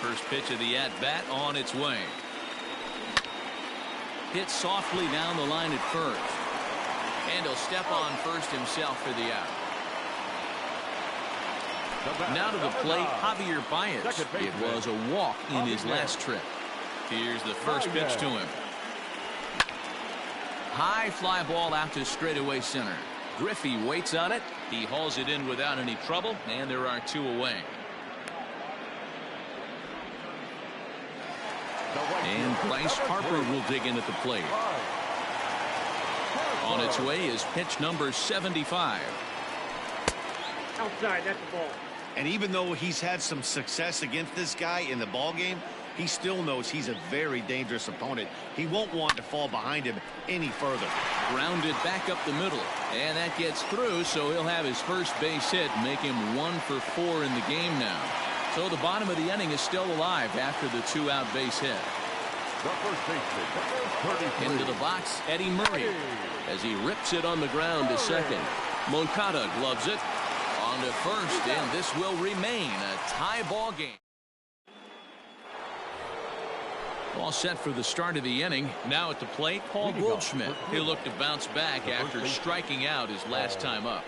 First pitch of the at-bat on its way. Hit softly down the line at first. And he'll step on first himself for the out. Now to the plate, Javier Baez. It was a walk in his last trip. Here's the first pitch to him. High fly ball out to straightaway center. Griffey waits on it. He hauls it in without any trouble, and there are 2 away. And Bryce Harper will dig in at the plate. On its way is pitch number 75. Outside, that's the ball. And even though he's had some success against this guy in the ball game, he still knows he's a very dangerous opponent. He won't want to fall behind him any further. Grounded back up the middle, and that gets through, so he'll have his first base hit, make him 1 for 4 in the game now. So the bottom of the inning is still alive after the 2-out base hit. Into the box, Eddie Murray, as he rips it on the ground to second. Moncada gloves it on to first, and this will remain a tie ball game. All set for the start of the inning. Now at the plate, Paul Goldschmidt. He'll look to bounce back after striking out his last time up.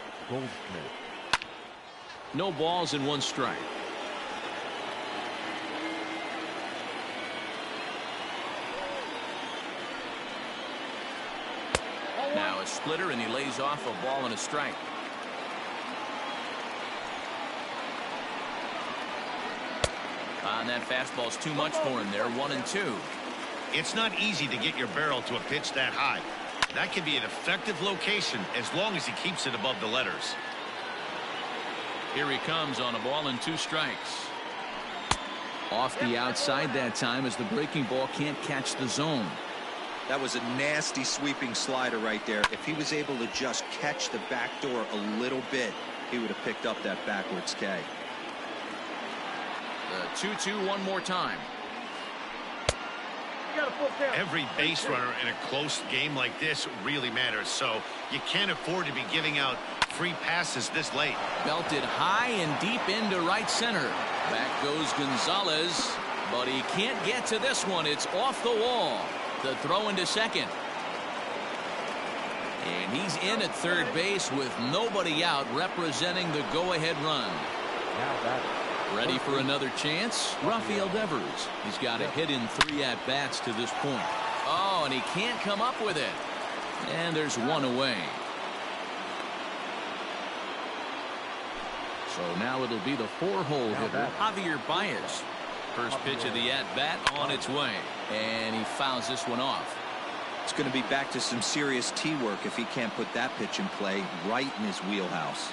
No balls and 1 strike. Now a splitter, and he lays off a ball and a strike. And that fastball's too much for him there. 1-2. It's not easy to get your barrel to a pitch that high. That can be an effective location as long as he keeps it above the letters. Here he comes on a ball and 2 strikes. Off the outside that time as the breaking ball can't catch the zone. That was a nasty sweeping slider right there. If he was able to just catch the back door a little bit, he would have picked up that backwards K. The 2-2 one more time. Every base runner in a close game like this really matters, so you can't afford to be giving out free passes this late. Belted high and deep into right center. Back goes Gonzalez, but he can't get to this one. It's off the wall. The throw into second. And he's in at third base with nobody out, representing the go-ahead run. Ready for another chance? Rafael Devers. He's got a hit in 3 at-bats to this point. Oh, and he can't come up with it. And there's 1 away. So now it'll be the 4-hole hitter, Javier Baez. First pitch of the at-bat on its way. And he fouls this one off. It's going to be back to some serious tee work if he can't put that pitch in play right in his wheelhouse.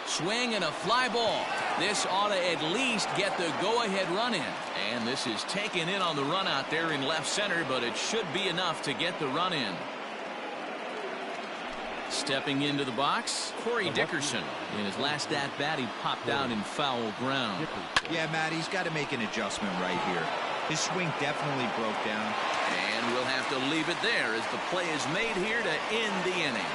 Swing and a fly ball. This ought to at least get the go-ahead run in. And this is taken in on the run out there in left center, but it should be enough to get the run in. Stepping into the box, Corey Dickerson. In his last at-bat, he popped out in foul ground. Yeah, Matt, he's got to make an adjustment right here. His swing definitely broke down. And we'll have to leave it there as the play is made here to end the inning.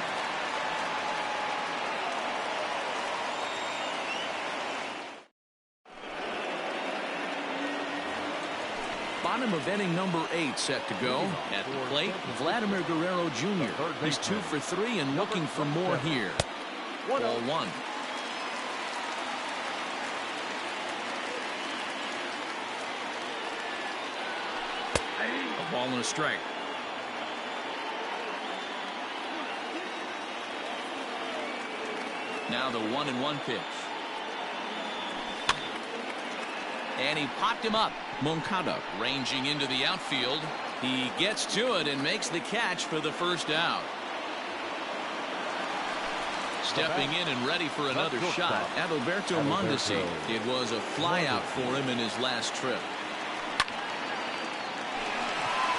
Bottom of inning number 8 set to go. At the plate, Vladimir Guerrero Jr. He's 2 for 3 and looking for more here. Ball 1. A ball and a strike. Now the 1-1 pitch. And he popped him up. Moncada ranging into the outfield. He gets to it and makes the catch for the first out. Stepping in and ready for another shot, Adalberto Mondesi. It was a flyout for him in his last trip.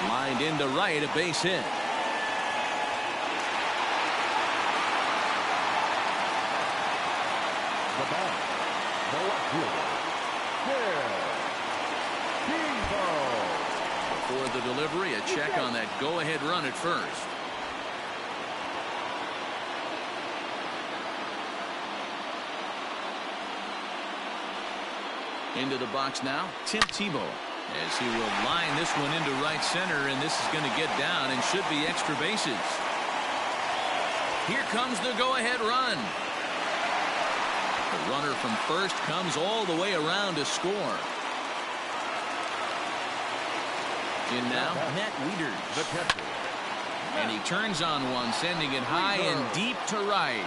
Lined into right, a base hit. The back, the left fielder, For the delivery, a check on that go-ahead run at first. Into the box now, Tim Tebow, as he will line this one into right center, and this is going to get down and should be extra bases. Here comes the go-ahead run. The runner from first comes all the way around to score. In now, Matt Wieters. The catcher. And he turns on one, sending it high and deep to right.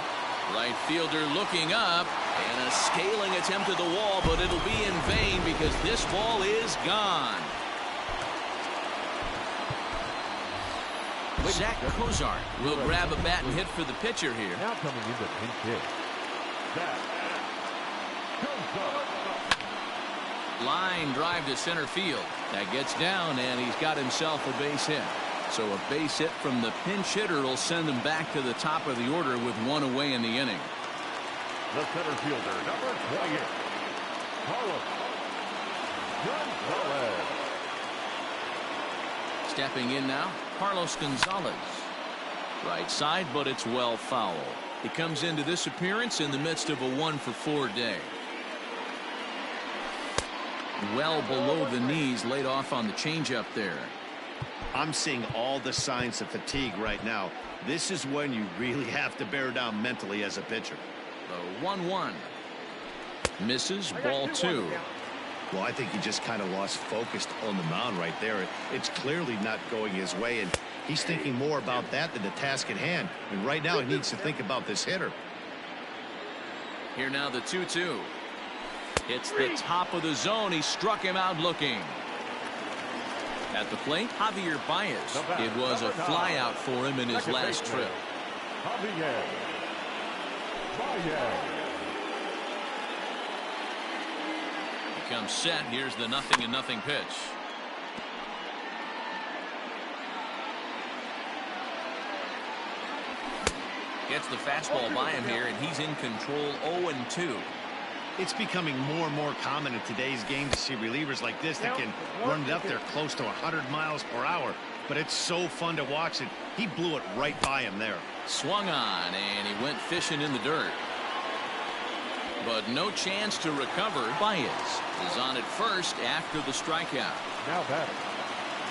Right fielder looking up, and a scaling attempt at the wall, but it'll be in vain because this ball is gone. Zach Kozart will grab a bat and hit for the pitcher here. Now coming into the pinch hit. Zach Kozart. Line drive to center field. That gets down, and he's got himself a base hit. So a base hit from the pinch hitter will send him back to the top of the order with one away in the inning. The center fielder, number 28, Carlos Gonzalez. Stepping in now, Carlos Gonzalez. Right side, but it's well foul. He comes into this appearance in the midst of a 1-for-4 day. Well below the knees, laid off on the changeup there. I'm seeing all the signs of fatigue right now. This is when you really have to bear down mentally as a pitcher. The 1-1. Misses, ball 2. Well, I think he just kind of lost focus on the mound right there. It's clearly not going his way, and he's thinking more about that than the task at hand. And right now he needs to think about this hitter. Here now the 2-2. It's the top of the zone. He struck him out looking. At the plate, Javier Baez. It was a flyout for him in his last trip. Javier Baez. He comes set. Here's the 0-0 pitch. Gets the fastball by him here, and he's in control. 0-2. It's becoming more and more common in today's game to see relievers like this that can run it up there close to 100 miles per hour. But it's so fun to watch it. He blew it right by him there. Swung on, and he went fishing in the dirt. But no chance to recover. Baez is on at first after the strikeout. Now batting.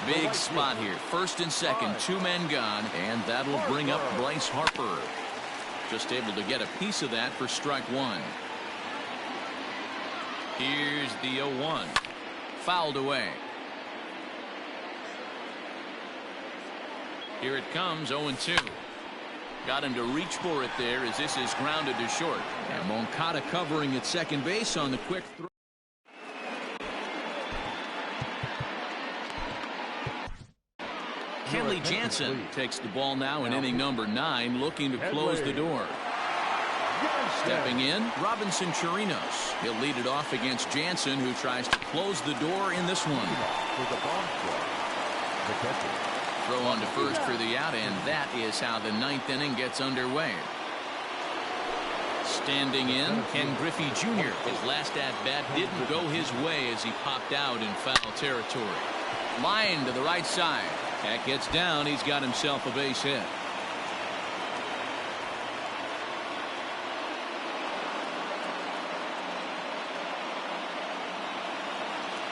Big spot here. First and second, 2 men gone, and that'll bring up Bryce Harper. Just able to get a piece of that for strike 1. Here's the 0-1. Fouled away. Here it comes, 0-2. Got him to reach for it there as this is grounded to short. And Moncada covering at second base on the quick throw. Kenley Jansen takes the ball now in inning number 9, looking to close the door. Stepping in, Robinson Chirinos. He'll lead it off against Jansen, who tries to close the door in this one. Throw on to first for the out, and that is how the 9th inning gets underway. Standing in, Ken Griffey Jr. His last at-bat didn't go his way as he popped out in foul territory. Line to the right side. That gets down. He's got himself a base hit.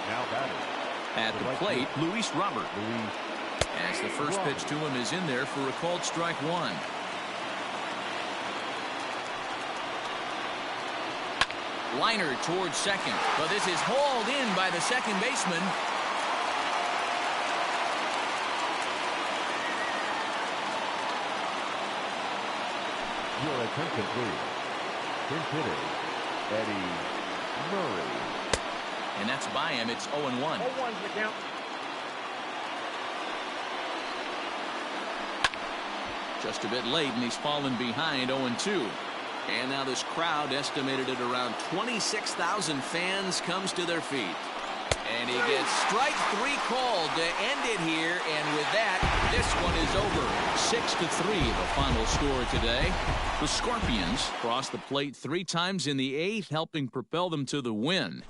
Now batting. At the plate, Luis Robert. As the first pitch to him is in there for a called strike 1. Liner towards second, but this is hauled in by the second baseman. Your attention, please. Pinch hitter, Eddie Murray. And that's by him. It's 0-1. 0-1's the count. Just a bit late, and he's fallen behind 0-2. And now this crowd, estimated at around 26,000 fans, comes to their feet. And he gets strike 3 called to end it here. And with that, this one is over. 6-3, the final score today. The Scorpions crossed the plate 3 times in the 8th, helping propel them to the win.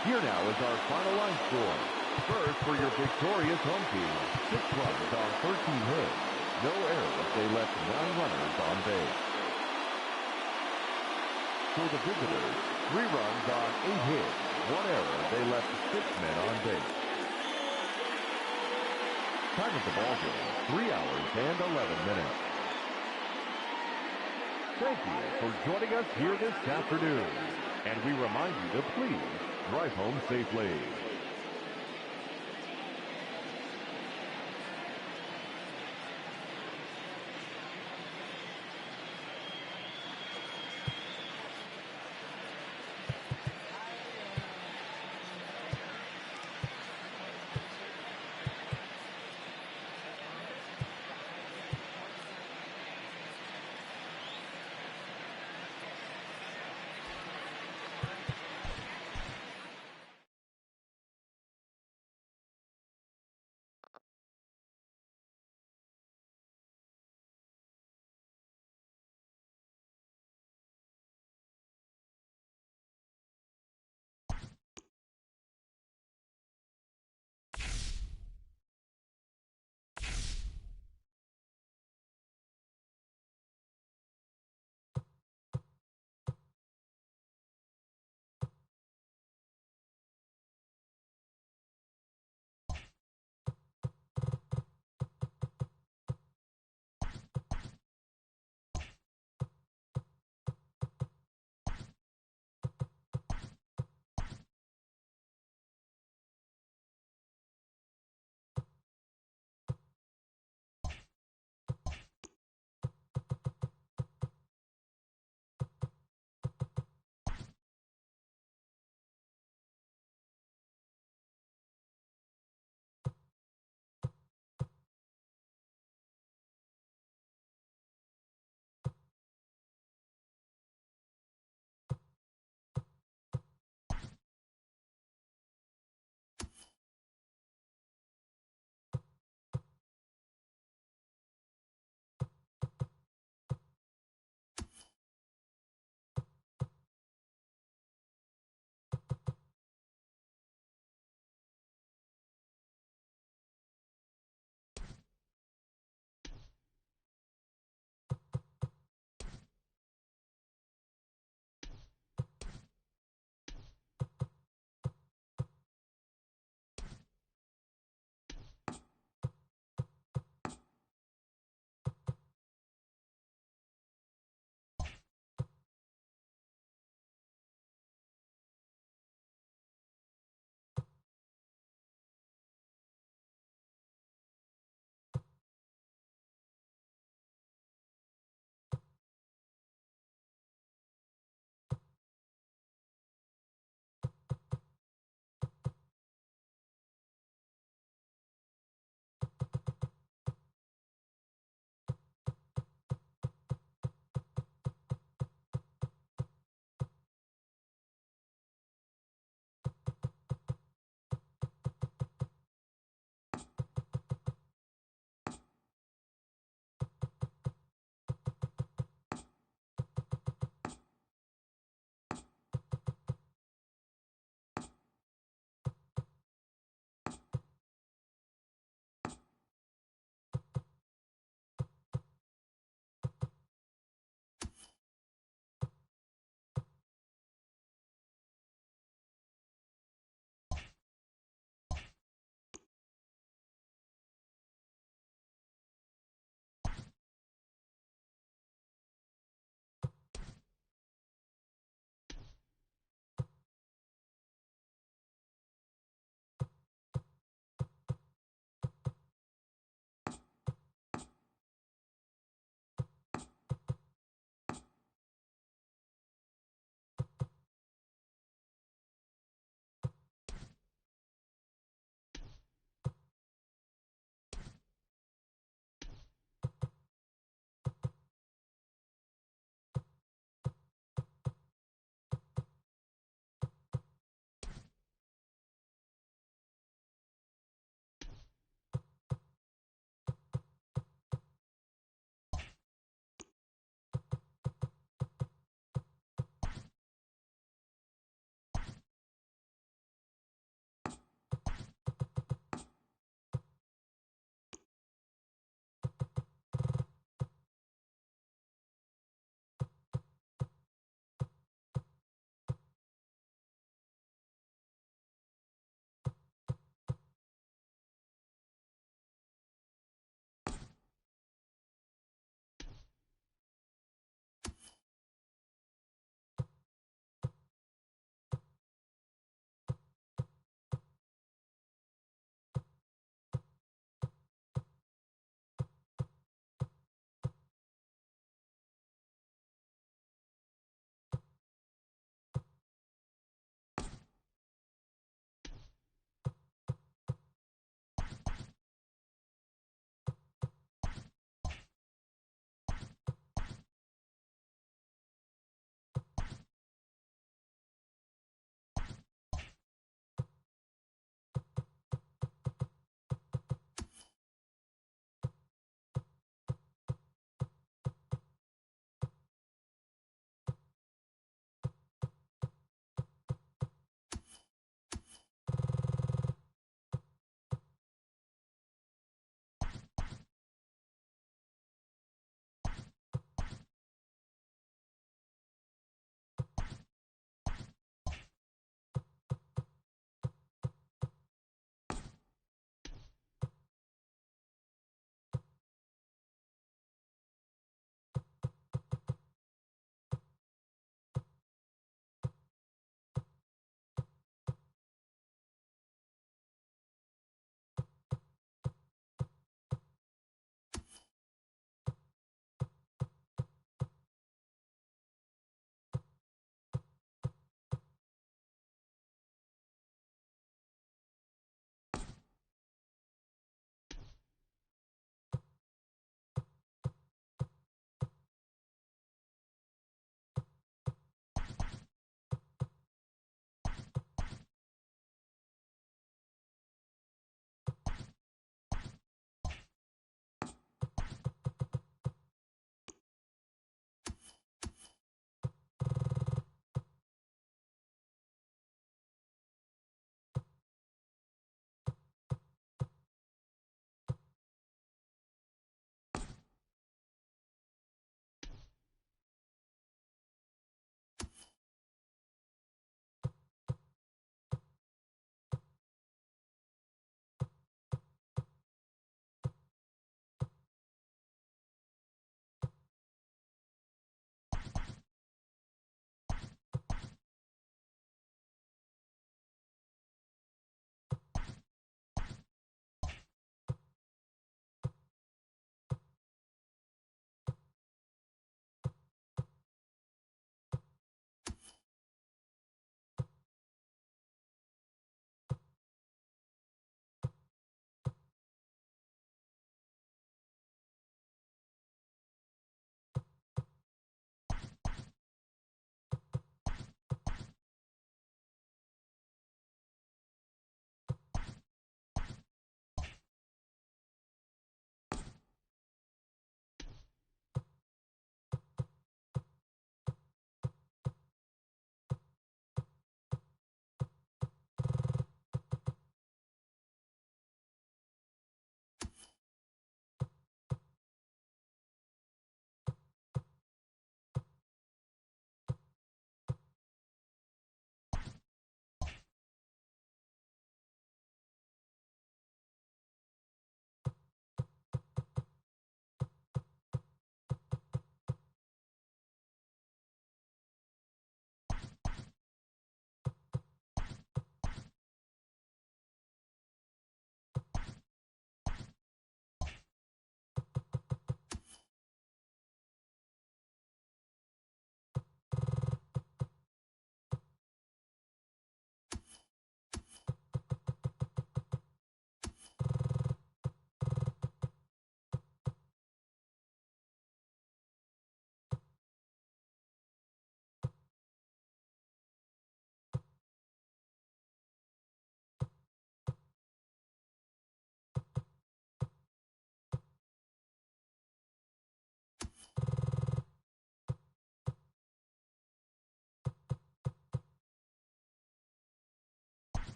Here now is our final line score. First, for your victorious home team, 6 runs on 13 hits. No errors. They left 9 runners on base. For the visitors, 3 runs on 8 hits. 1 error. They left 6 men on base. Time of the ball game, 3 hours and 11 minutes. Thank you for joining us here this afternoon. And we remind you to please drive home safely.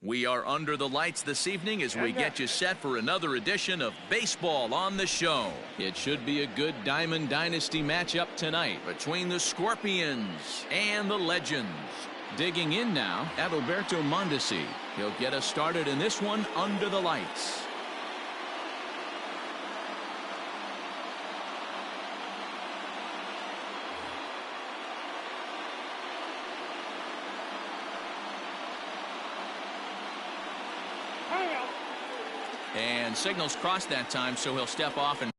We are under the lights this evening as we get you set for another edition of Baseball on the Show. It should be a good Diamond Dynasty matchup tonight between the Scorpions and the Legends. Digging in now, Adalberto Mondesi. He'll get us started in this one under the lights. And signals crossed that time, so he'll step off and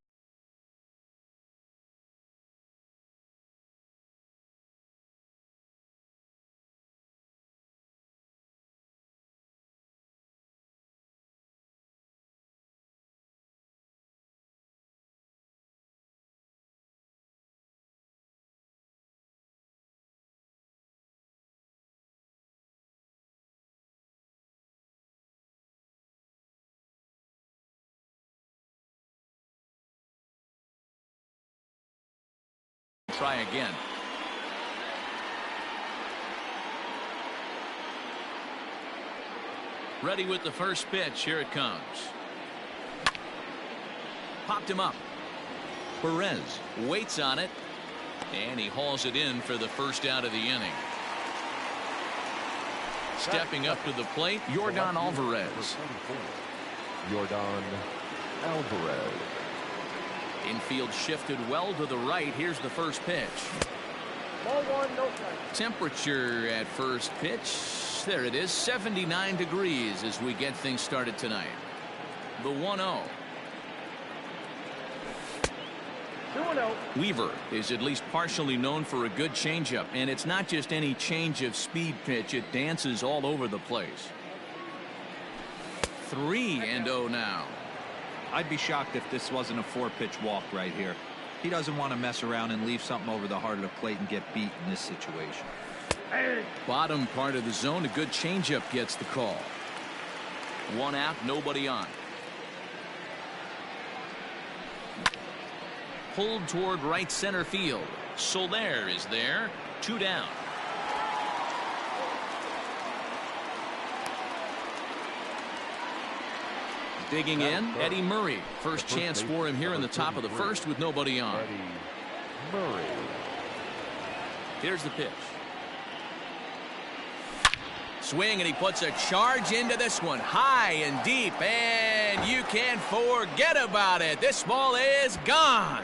try again. Ready with the first pitch. Here it comes. Popped him up. Perez waits on it, and he hauls it in for the first out of the inning. Stepping up to the plate, Yordan Alvarez. Yordan Alvarez. Infield shifted well to the right. Here's the first pitch. Ball one, no strike. Temperature at first pitch. There it is, 79 degrees as we get things started tonight. The 1-0. 2-0. Weaver is at least partially known for a good changeup, and it's not just any change of speed pitch. It dances all over the place. 3-0 now. I'd be shocked if this wasn't a 4-pitch walk right here. He doesn't want to mess around and leave something over the heart of the plate and get beat in this situation. Bottom part of the zone, a good changeup gets the call. 1 out, nobody on. Pulled toward right center field. Soler is there. 2 down. Digging in, Eddie Murray. First chance for him here in the top of the first with nobody on. Eddie Murray. Here's the pitch. Swing, and he puts a charge into this one. High and deep, and you can't forget about it. This ball is gone.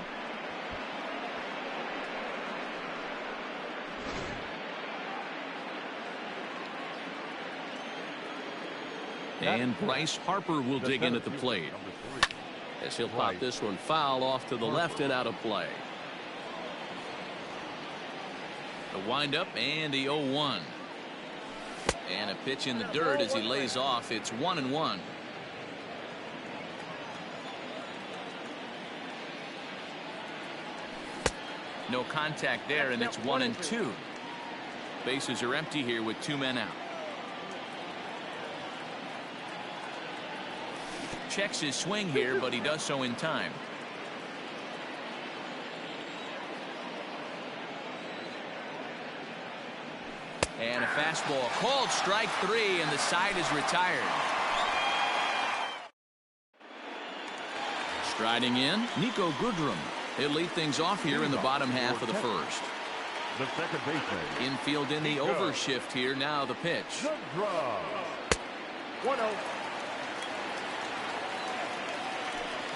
And Bryce Harper will dig in at the plate as he'll pop this one foul off to the left and out of play. The windup and the 0-1. And a pitch in the dirt as he lays off. It's 1-1. No contact there, and it's 1-2. Bases are empty here with 2 men out. Checks his swing here, but he does so in time. And a fastball called strike 3, and the side is retired. Striding in, Nico Goodrum. He'll lead things off here in the bottom half of the first. The second baseman. Infield in the overshift here. Now the pitch. 1-0.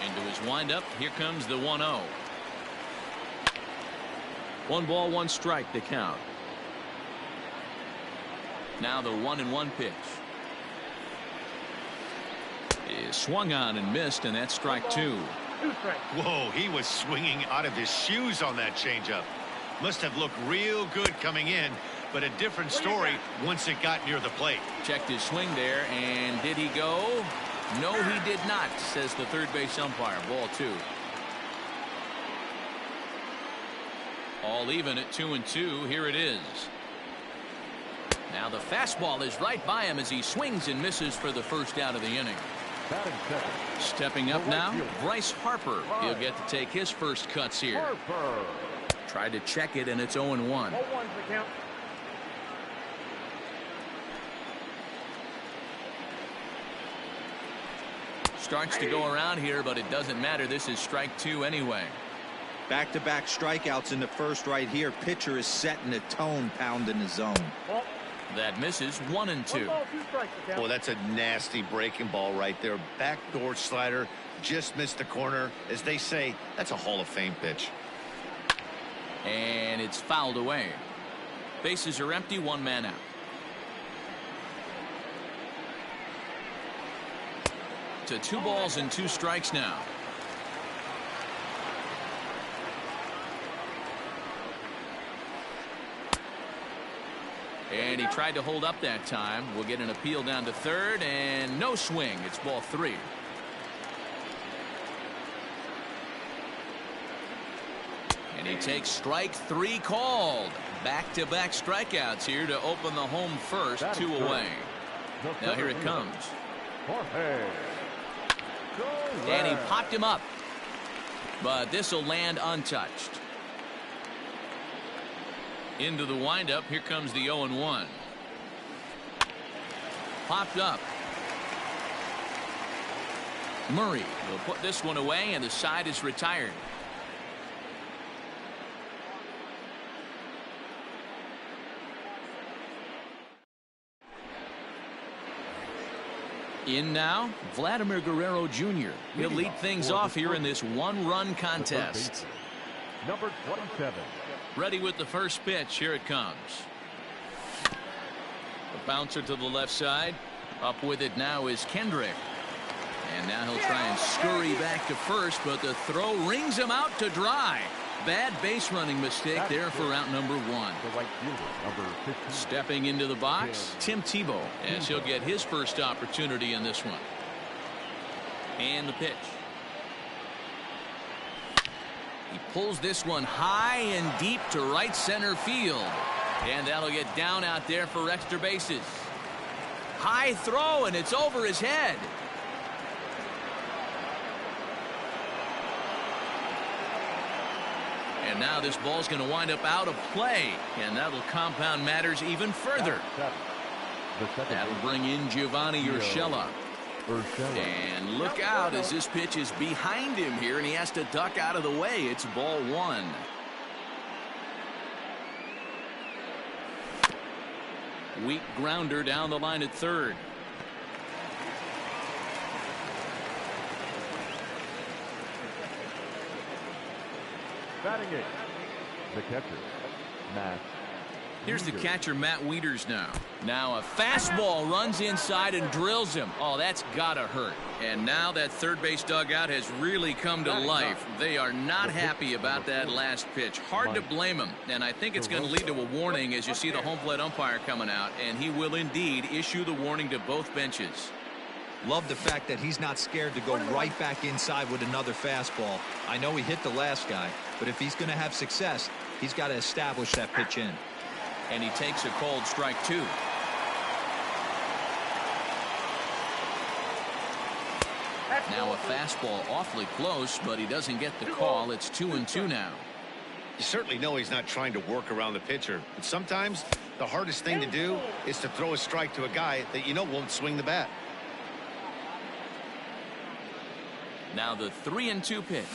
Into his windup. Here comes the 1-0. 1 ball, 1 strike to count. Now the 1-1 pitch. Is swung on and missed, and that's strike 2. Whoa, he was swinging out of his shoes on that changeup. Must have looked real good coming in, but a different story once it got near the plate. Checked his swing there, and did he go? No, he did not, says the third base umpire. Ball 2. All even at 2-2. Here it is. Now the fastball is right by him as he swings and misses for the first out of the inning. Stepping up now, Bryce Harper. He'll get to take his first cuts here. Tried to check it, and it's 0-1. Starts to go around here, but it doesn't matter. This is strike 2 anyway. Back-to-back strikeouts in the first right here. Pitcher is setting the tone, pounding the zone. That misses. 1-2. Well, that's a nasty breaking ball right there. Backdoor slider, just missed the corner. As they say, that's a Hall of Fame pitch. And it's fouled away. Bases are empty, 1 man out. To 2 balls and 2 strikes now. And he tried to hold up that time. We'll get an appeal down to third, and no swing. It's ball 3. And he takes strike 3 called. Back-to-back strikeouts here to open the home first. 2 away. Now here it comes. And he popped him up. But this will land untouched. Into the windup. Here comes the 0-1. Popped up. Murray will put this one away, and the side is retired. In now, Vladimir Guerrero Jr. He'll lead things off here in this 1-run contest. Number 27. Ready with the first pitch. Here it comes. A bouncer to the left side. Up with it now is Kendrick. And now he'll try and scurry back to first, but the throw rings him out to dry. Bad base running mistake there for out number 1. The right fielder, number 15. Stepping into the box, Tim Tebow, as he'll get his first opportunity in this one. And the pitch. He pulls this one high and deep to right center field. And that'll get down out there for extra bases. High throw, and it's over his head. And now this ball's going to wind up out of play, and that'll compound matters even further. That'll bring in Giovanni Urshela. And look out as this pitch is behind him here, and he has to duck out of the way. It's ball 1. Weak grounder down the line at third. Batting it. The catcher, Matt. Here's the catcher, Matt Wieters now. Now a fastball runs inside and drills him. Oh, that's gotta hurt. And now that third base dugout has really come to life. They are not happy about that last pitch. Hard to blame him. And I think it's going to lead to a warning as you see the home plate umpire coming out. And he will indeed issue the warning to both benches. Love the fact that he's not scared to go right back inside with another fastball. I know he hit the last guy, but if he's going to have success, he's got to establish that pitch in. And he takes a cold strike 2. Now a fastball awfully close, but he doesn't get the call. It's 2-2 now. You certainly know he's not trying to work around the pitcher, but sometimes the hardest thing to do is to throw a strike to a guy that you know won't swing the bat. Now the 3-2 pitch.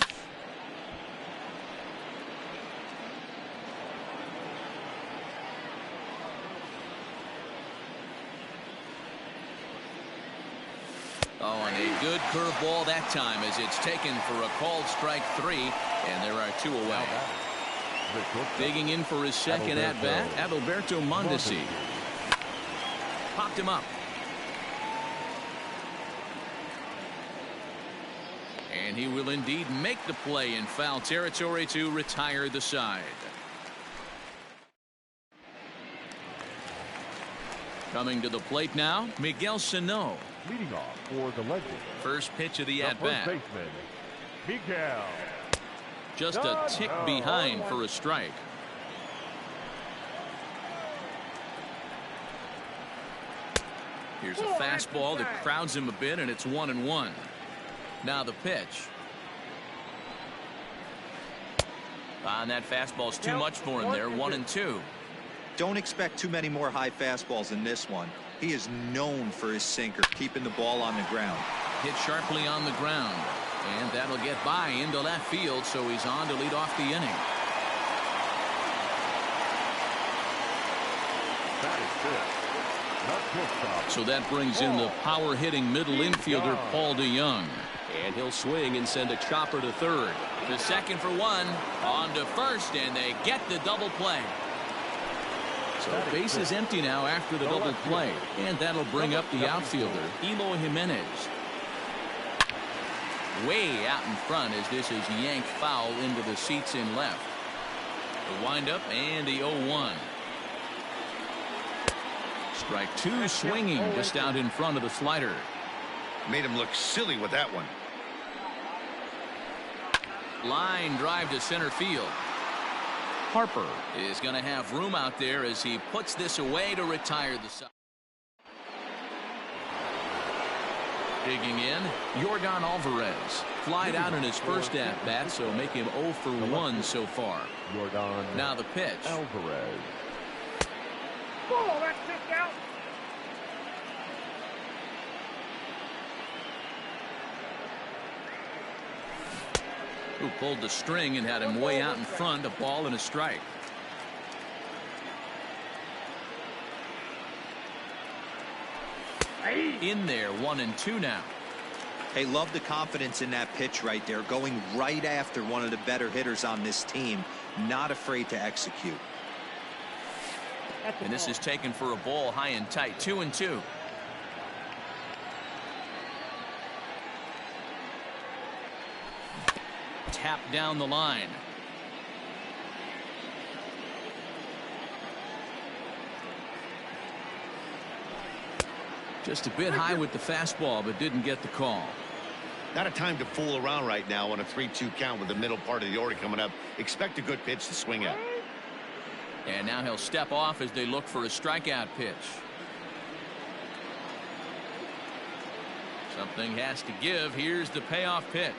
Oh, and a good curveball that time as it's taken for a called strike 3, and there are 2 away. Digging in for his second at-bat, Adalberto Mondesi. Popped him up. And he will indeed make the play in foul territory to retire the side. Coming to the plate now, Miguel Sano. Leading off for the legend. First pitch of the at-bat. First baseman, Miguel. Just a tick behind for a strike. Here's a fastball that crowds him a bit, and it's 1-1. Now the pitch. And that fastball's too much for him there. 1-2. Don't expect too many more high fastballs in this one. He is known for his sinker, keeping the ball on the ground. Hit sharply on the ground. And that'll get by into left field, so he's on to lead off the inning. That is good. So that brings in the power-hitting middle infielder Paul DeYoung. And he'll swing and send a chopper to third. The second for one. On to first, and they get the double play. So base is empty now after the double play. And that'll bring up the outfielder, Eloy Jimenez. Way out in front as this is yanked foul into the seats in left. The windup and the 0-1. Strike two, swinging just out in front of the slider. Made him look silly with that one. Line drive to center field. Harper is going to have room out there as he puts this away to retire the side. Digging in, Yordan Alvarez. Flied out in his first at-bat, so make him 0 for 1 so far. Yordan Now the pitch. Alvarez. Oh, that's kicked out. Who pulled the string and had him way out in front, a ball and a strike. In there, 1-2 now. Hey, love the confidence in that pitch right there, going right after one of the better hitters on this team, not afraid to execute. And this is taken for a ball high and tight. 2-2. Tap down the line. Just a bit high with the fastball, but didn't get the call. Not a time to fool around right now on a 3-2 count with the middle part of the order coming up. Expect a good pitch to swing at. And now he'll step off as they look for a strikeout pitch. Something has to give. Here's the payoff pitch.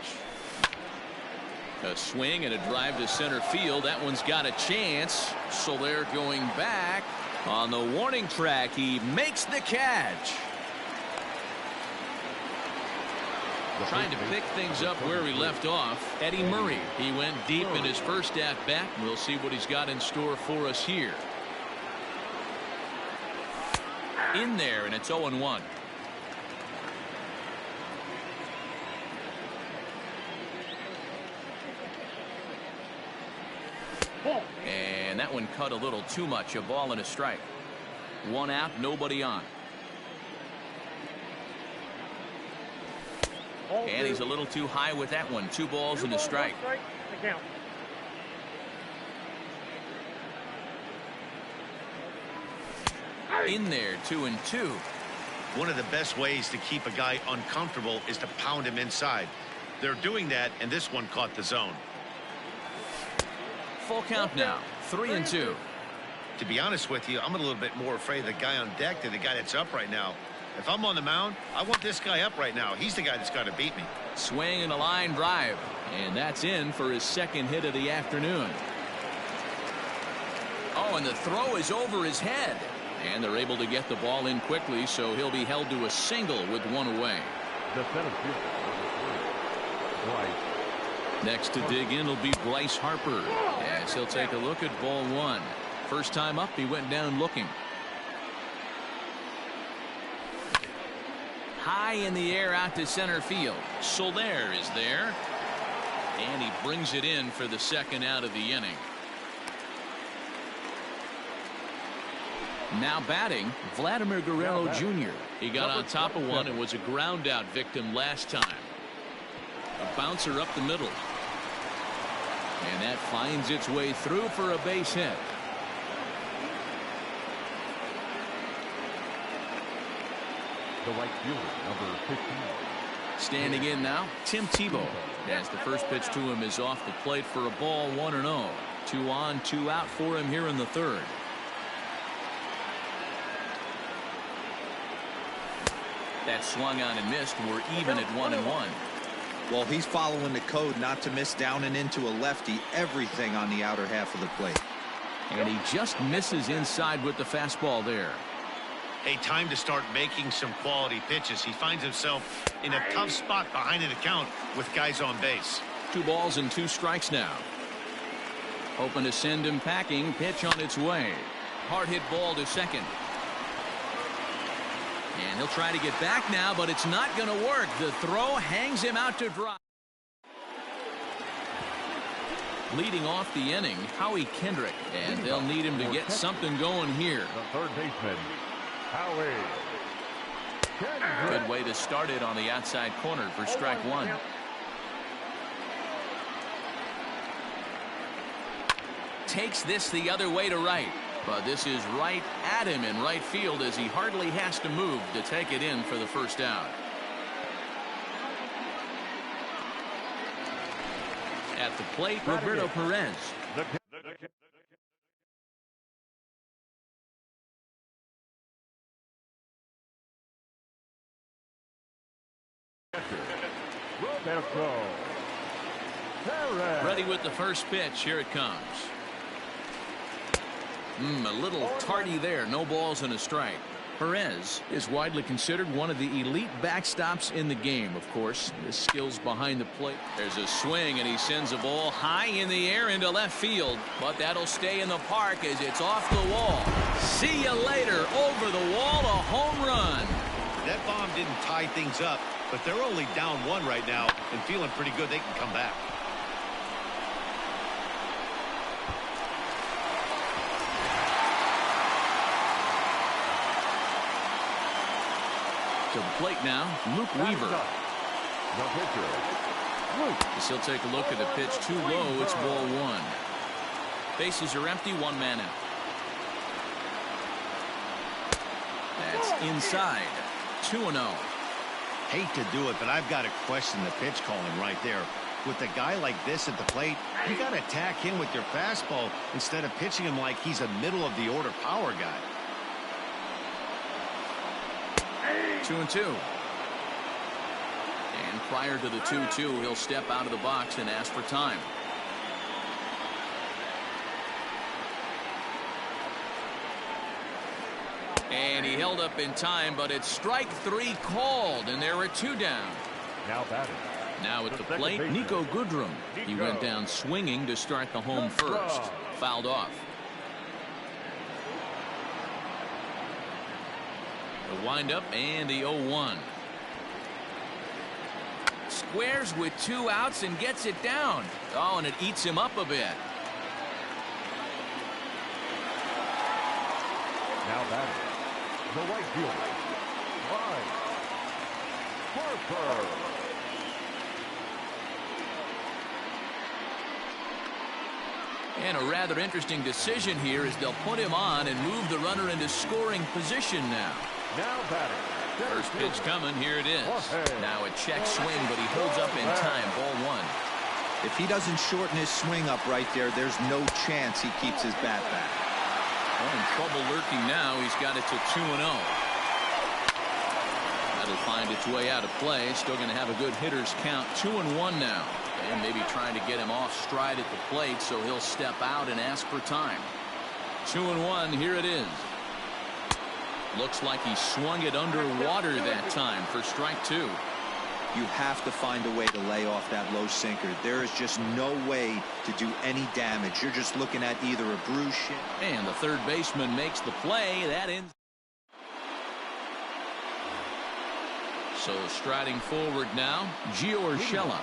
A swing and a drive to center field. That one's got a chance. So they're going back. On the warning track, he makes the catch. Trying to pick things up where he left off. Eddie Murray. He went deep in his first at-bat. We'll see what he's got in store for us here. In there, and it's 0-1. And that one cut a little too much. A ball and a strike. One out, nobody on. And he's a little too high with that one. 2 balls and a strike. In there, 2-2. One of the best ways to keep a guy uncomfortable is to pound him inside. They're doing that, and this one caught the zone. Full count now. 3-2. To be honest with you, I'm a little bit more afraid of the guy on deck than the guy that's up right now. If I'm on the mound, I want this guy up right now. He's the guy that's got to beat me. Swing and a line drive. And that's in for his second hit of the afternoon. Oh, and the throw is over his head. And they're able to get the ball in quickly, so he'll be held to a single with one away. The center fielder, number 3, Bryce. Next to dig in will be Bryce Harper, as he'll take a look at ball 1. First time up, he went down looking. High in the air out to center field. Soler is there. And he brings it in for the second out of the inning. Now batting, Vladimir Guerrero Jr. He got on top of one and was a ground out victim last time. A bouncer up the middle. And that finds its way through for a base hit. The right fielder, number 15. Standing in now, Tim Tebow. As the first pitch to him is off the plate for a ball, 1-0. 2 on, 2 out for him here in the third. That swung on and missed. We're even at 1-1. Well, he's following the code not to miss down and into a lefty. Everything on the outer half of the plate. And he just misses inside with the fastball there. Hey, time to start making some quality pitches. He finds himself in a tough spot behind an account with guys on base. 2 balls and 2 strikes now. Hoping to send him packing. Pitch on its way. Hard hit ball to second. And he'll try to get back now, but it's not going to work. The throw hangs him out to dry. Leading off the inning, Howie Kendrick. And they'll need him to get something going here. The third baseman, Howie. Good way to start it on the outside corner for strike 1. Takes this the other way to right. But this is right at him in right field as he hardly has to move to take it in for the first out. At the plate, Roberto Perez. Ready with the first pitch. Here it comes. A little tardy there. No balls and a strike. Perez is widely considered one of the elite backstops in the game, of course. His skills behind the plate. There's a swing, and he sends a ball high in the air into left field. But that'll stay in the park as it's off the wall. See you later. Over the wall, a home run. That bomb didn't tie things up, but they're only down 1 right now and feeling pretty good they can come back. To the plate now, Luke Weaver. The pitcher, Luke. As he'll take a look at the pitch too low. It's ball 1. Bases are empty. 1 man out. That's inside. 2-0. Hate to do it, but I've got to question the pitch calling right there. With a guy like this at the plate, you got to attack him with your fastball instead of pitching him like he's a middle of the order power guy. 2-2. And prior to the 2-2, he'll step out of the box and ask for time. And he held up in time, but it's strike 3 called, and there are 2 down. Now batting. Now at the plate, Nico Goodrum. He went down swinging to start the home first. Fouled off. The windup and the 0-1. Squares with 2 outs and gets it down. Oh, and it eats him up a bit. Now batting. The right fielder, Bryce Harper. And a rather interesting decision here as they'll put him on and move the runner into scoring position now. Now batting. First pitch coming. Here it is. Now a check swing, but he holds up in time. Ball 1. If he doesn't shorten his swing up right there, there's no chance he keeps his bat back. Well, in trouble lurking now. He's got it to 2-0. That'll find its way out of play. Still going to have a good hitter's count. 2-1 now. And maybe trying to get him off stride at the plate, so he'll step out and ask for time. 2-1. Here it is. Looks like he swung it underwater that time for strike 2. You have to find a way to lay off that low sinker. There is just no way to do any damage. You're just looking at either a bruise shin. And the third baseman makes the play. That ends. So striding forward now, Gio Urshela.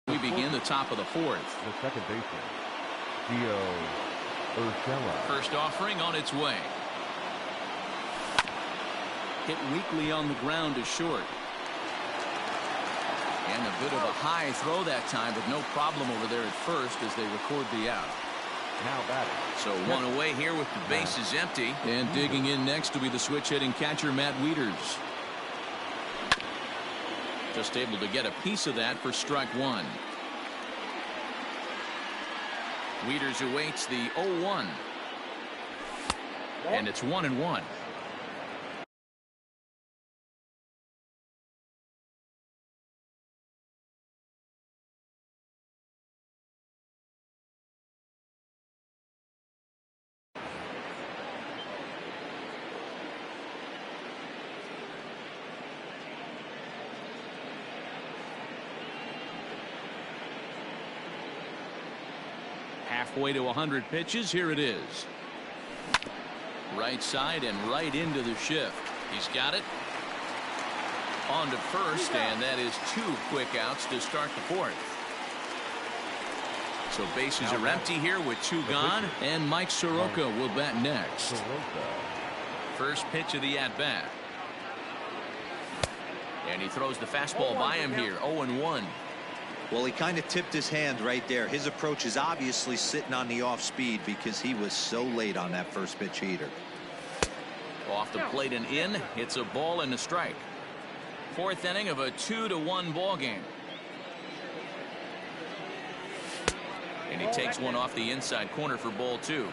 We begin the top of the 4th. The second baseman, Gio Urshela. First offering on its way. Hit weakly on the ground to short. And a bit of a high throw that time, but no problem over there at first as they record the out. Now batting. So 1 away here with the bases empty. And digging in next will be the switch hitting catcher Matt Wieters. Just able to get a piece of that for strike one. Wieters awaits the 0-1. And it's 1-1. Halfway to 100 pitches. Here it is. Right side and right into the shift. He's got it. On to first, and that is 2 quick outs to start the fourth. So bases are empty here with 2 gone, and Mike Soroka will bat next. First pitch of the at-bat. And he throws the fastball by him here. 0-1. Well, he kind of tipped his hand right there. His approach is obviously sitting on the off speed because he was so late on that first pitch heater. Off the plate and in. It's a ball and a strike. Fourth inning of a 2-1 ball game. And he takes one off the inside corner for ball 2.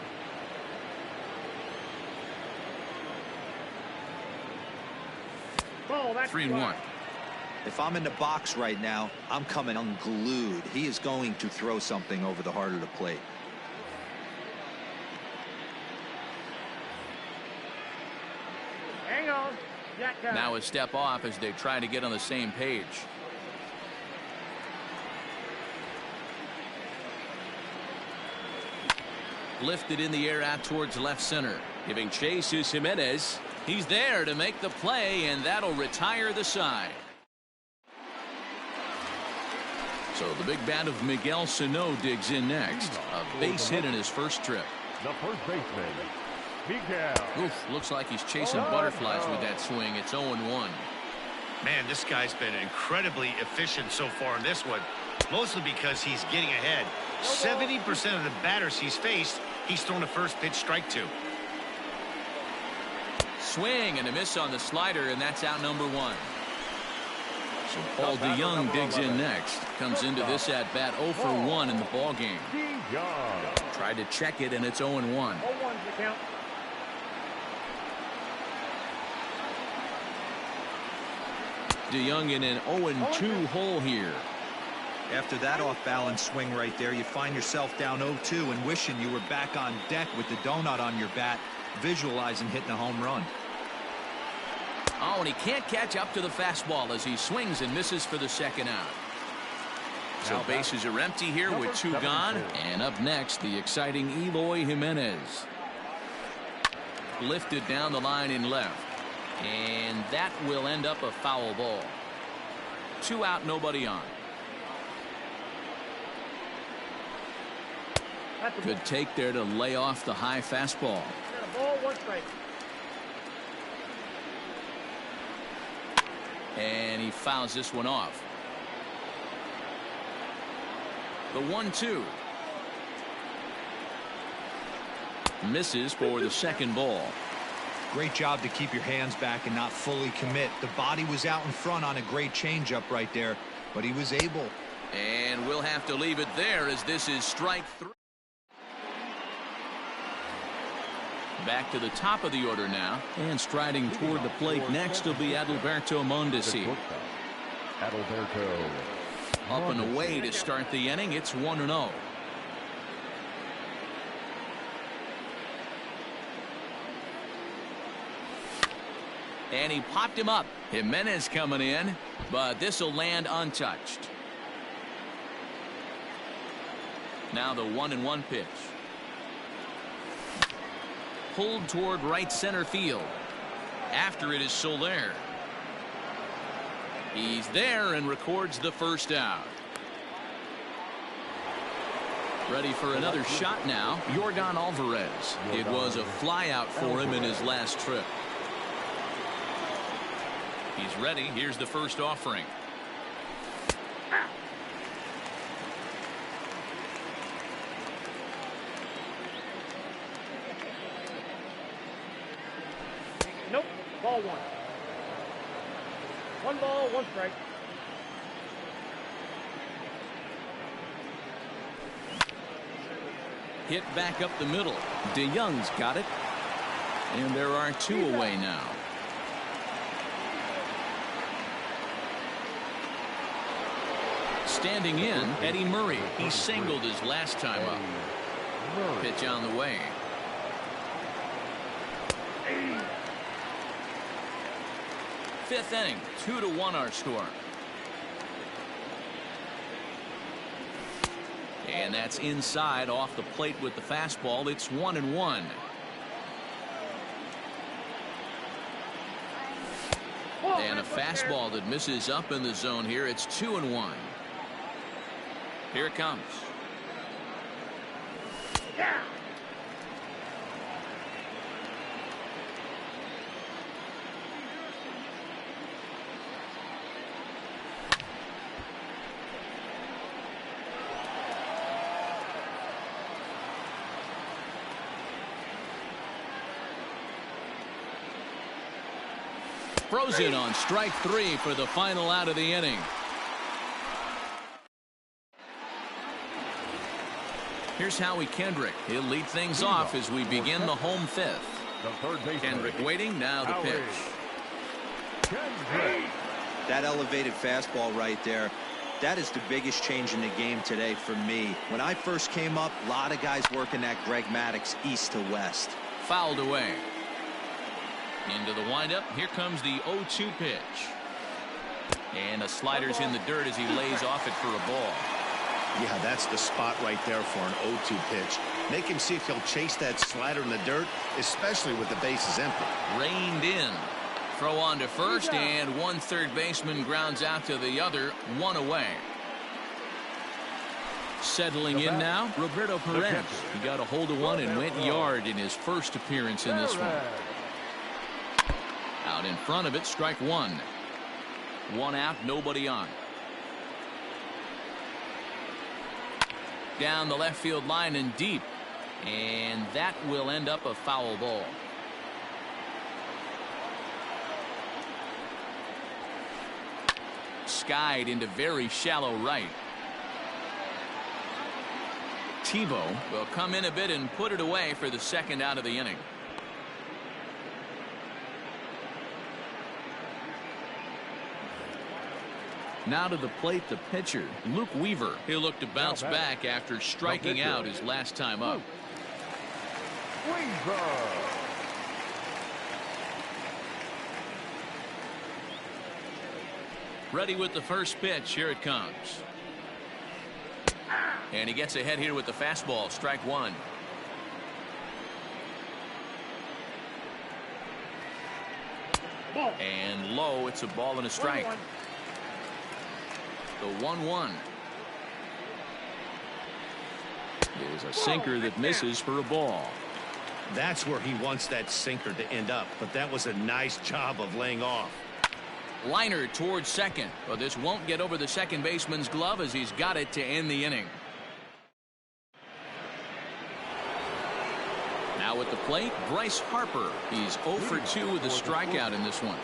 Ball, that's 3-1. If I'm in the box right now, I'm coming unglued. He is going to throw something over the heart of the plate. Hang on. Now a step off as they try to get on the same page. Lifted in the air out towards left center. Giving chase is Jimenez. He's there to make the play, and that'll retire the side. So the big bat of Miguel Sano digs in next. A base hit in his first trip. The first baseman, Miguel. Oof, looks like he's chasing butterflies with that swing. It's 0-1. Man, this guy's been incredibly efficient so far in this one, mostly because he's getting ahead. 70% of the batters he's faced, he's thrown a first pitch strike to. Swing and a miss on the slider, and that's out number 1. So Paul DeYoung digs in next. Comes into this at bat 0 for 1 in the ball game. Tried to check it, and it's 0-1. 0-1's the count. DeYoung in an 0-2 hole here. After that off-balance swing right there, you find yourself down 0-2 and wishing you were back on deck with the donut on your bat, visualizing hitting a home run. Oh, and he can't catch up to the fastball as he swings and misses for the second out. So bases are empty here with 2 gone. And up next, the exciting Eloy Jimenez. Lifted down the line in left. And that will end up a foul ball. 2 out, nobody on. Good take there to lay off the high fastball. Ball, 1 strike. And he fouls this one off. The 1-2. Misses for the second ball. Great job to keep your hands back and not fully commit. The body was out in front on a great changeup right there, but he was able. And we'll have to leave it there as this is strike 3. Back to the top of the order now, and striding toward the plate next will be Adalberto Mondesi. Adalberto. Up and away to start the inning. It's 1-0. And he popped him up. Jimenez coming in, but this will land untouched. Now the 1-1 pitch. Pulled toward right center field. After it is Soler. He's there and records the first out. Ready for another shot now, Yordan Alvarez. It was a flyout for him in his last trip. He's ready. Here's the first offering. Nope. Ball 1. 1 ball, 1 strike. Hit back up the middle. DeYoung's got it. And there are 2 away now. Standing in, Eddie Murray. He singled his last time up. Pitch on the way. Fifth inning, 2-1 our score. And that's inside off the plate with the fastball. It's 1-1. And a fastball that misses up in the zone here. It's 2-1. Here it comes. Yeah. Frozen on strike 3 for the final out of the inning. Here's Howie Kendrick. He'll lead things off as we begin the home fifth. Kendrick waiting, now the pitch. That elevated fastball right there, that is the biggest change in the game today for me. When I first came up, a lot of guys working that Greg Maddux east to west. Fouled away. Into the windup. Here comes the 0-2 pitch. And a slider's in the dirt as he lays off it for a ball. Yeah, that's the spot right there for an 0-2 pitch. Make him see if he'll chase that slider in the dirt, especially with the bases empty. Reined in. Throw on to first, and one third baseman grounds out to the other, 1 away. Settling in now, Roberto Perez. He got a hold of one and went yard in his first appearance in this one. Out in front of it, strike 1. 1 out, nobody on. Down the left field line and deep. And that will end up a foul ball. Skied into very shallow right. Tebow will come in a bit and put it away for the second out of the inning. Now to the plate, the pitcher, Luke Weaver. He'll look to bounce back after striking out his last time up. Ready with the first pitch. Here it comes. And he gets ahead here with the fastball. Strike 1. And low. It's a ball and a strike. The 1-1 is a sinker that misses for a ball. That's where he wants that sinker to end up, but that was a nice job of laying off. Liner towards second, but this won't get over the second baseman's glove as he's got it to end the inning. Now at the plate, Bryce Harper. He's 0 for 2 with a strikeout in this one.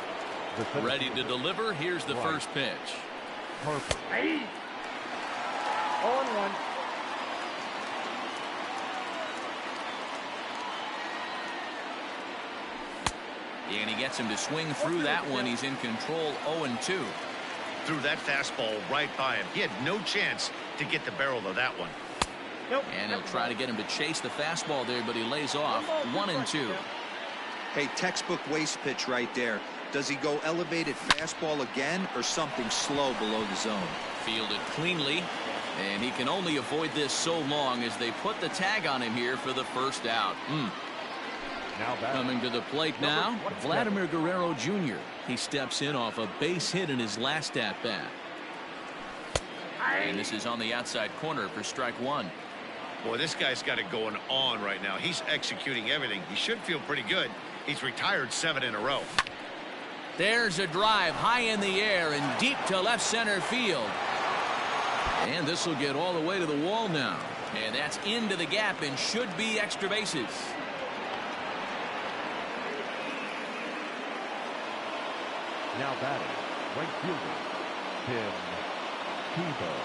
Ready to deliver. Here's the first pitch. Harper. 0-1. And he gets him to swing through that one. He's in control. 0-2. Threw that fastball right by him. He had no chance to get the barrel of that one. Nope. And he'll try to get him to chase the fastball there, but he lays off. 1-2. Hey, textbook waste pitch right there. Does he go elevated fastball again or something slow below the zone? Fielded cleanly, and he can only avoid this so long as they put the tag on him here for the first out. Coming to the plate now, Vladimir Guerrero Jr. He steps in off a base hit in his last at-bat. And this is on the outside corner for strike 1. Boy, this guy's got it going on right now. He's executing everything. He should feel pretty good. He's retired 7 in a row. There's a drive high in the air and deep to left center field. And this will get all the way to the wall now. And that's into the gap and should be extra bases. Now batting, right fielder, Tim Tebow.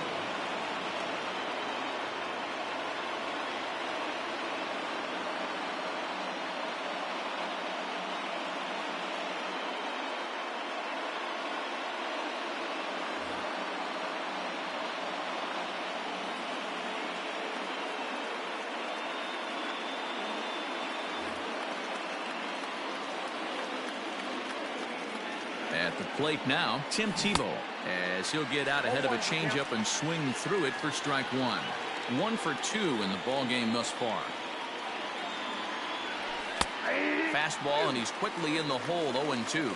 At the plate now, Tim Tebow, as he'll get out ahead of a changeup and swing through it for strike one. 1 for 2 in the ball game thus far. Fastball, and he's quickly in the hole. 0-2.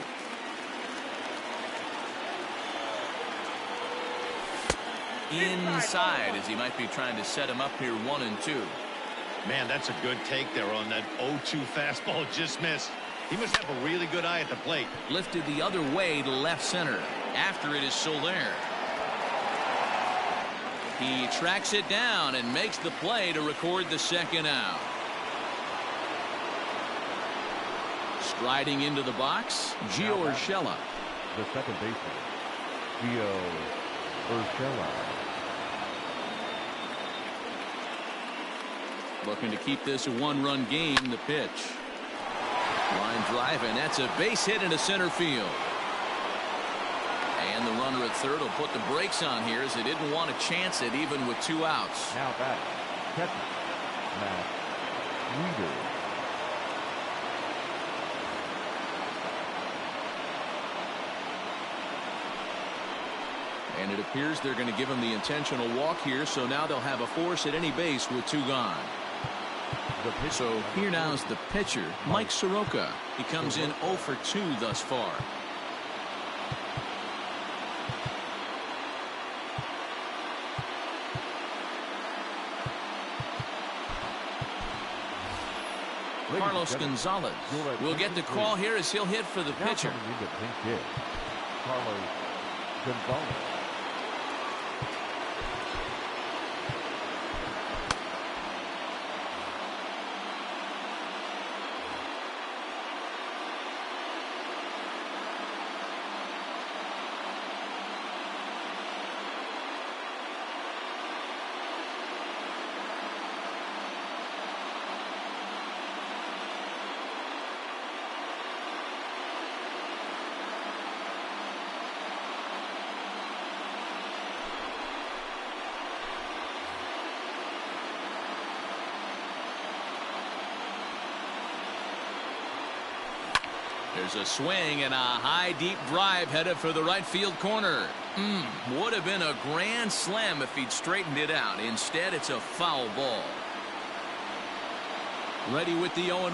Inside, as he might be trying to set him up here. 1-2. Man, that's a good take there on that 0-2 fastball. Just missed. He must have a really good eye at the plate. Lifted the other way to left center. After it is Soler. He tracks it down and makes the play to record the second out. Striding into the box, Gio Urshela. The second baseman, Gio Urshela. Looking to keep this a one-run game. The pitch. Line drive, and that's a base hit into center field. And the runner at third will put the brakes on here, as they didn't want to chance it even with 2 outs. Now back, catcher, Matt Weeder. And it appears they're going to give him the intentional walk here, so now they'll have a force at any base with 2 gone. So here now is the pitcher, Mike Soroka. He comes in 0 for 2 thus far. Carlos Gonzalez will get the call here as he'll hit for the pitcher. Carlos Gonzalez. There's a swing and a high deep drive headed for the right field corner. Would have been a grand slam if he'd straightened it out. Instead, it's a foul ball. Ready with the 0-1.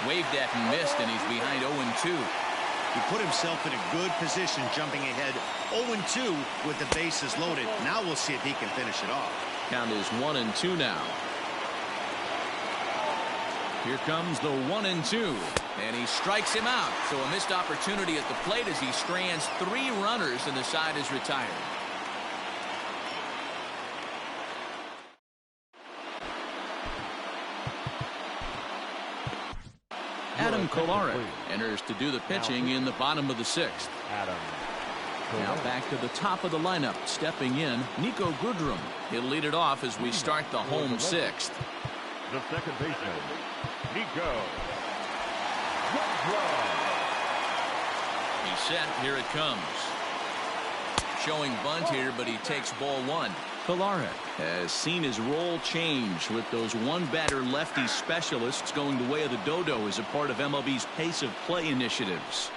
Waved at and missed, and he's behind 0-2. He put himself in a good position jumping ahead 0-2 with the bases loaded. Now we'll see if he can finish it off. Count is 1-2 now. Here comes the 1-2, and he strikes him out. So a missed opportunity at the plate as he strands 3 runners, and the side is retired. Adam Kolarek enters to do the pitching in the bottom of the 6th. Now back to the top of the lineup, stepping in, Nico Goodrum. He'll lead it off as we start the home 6th. The second baseman, Nico Goodrum. He's set. Here it comes. Showing bunt here, but he takes ball 1. Kolarek has seen his role change with those one-batter lefty specialists going the way of the dodo as a part of MLB's pace of play initiatives.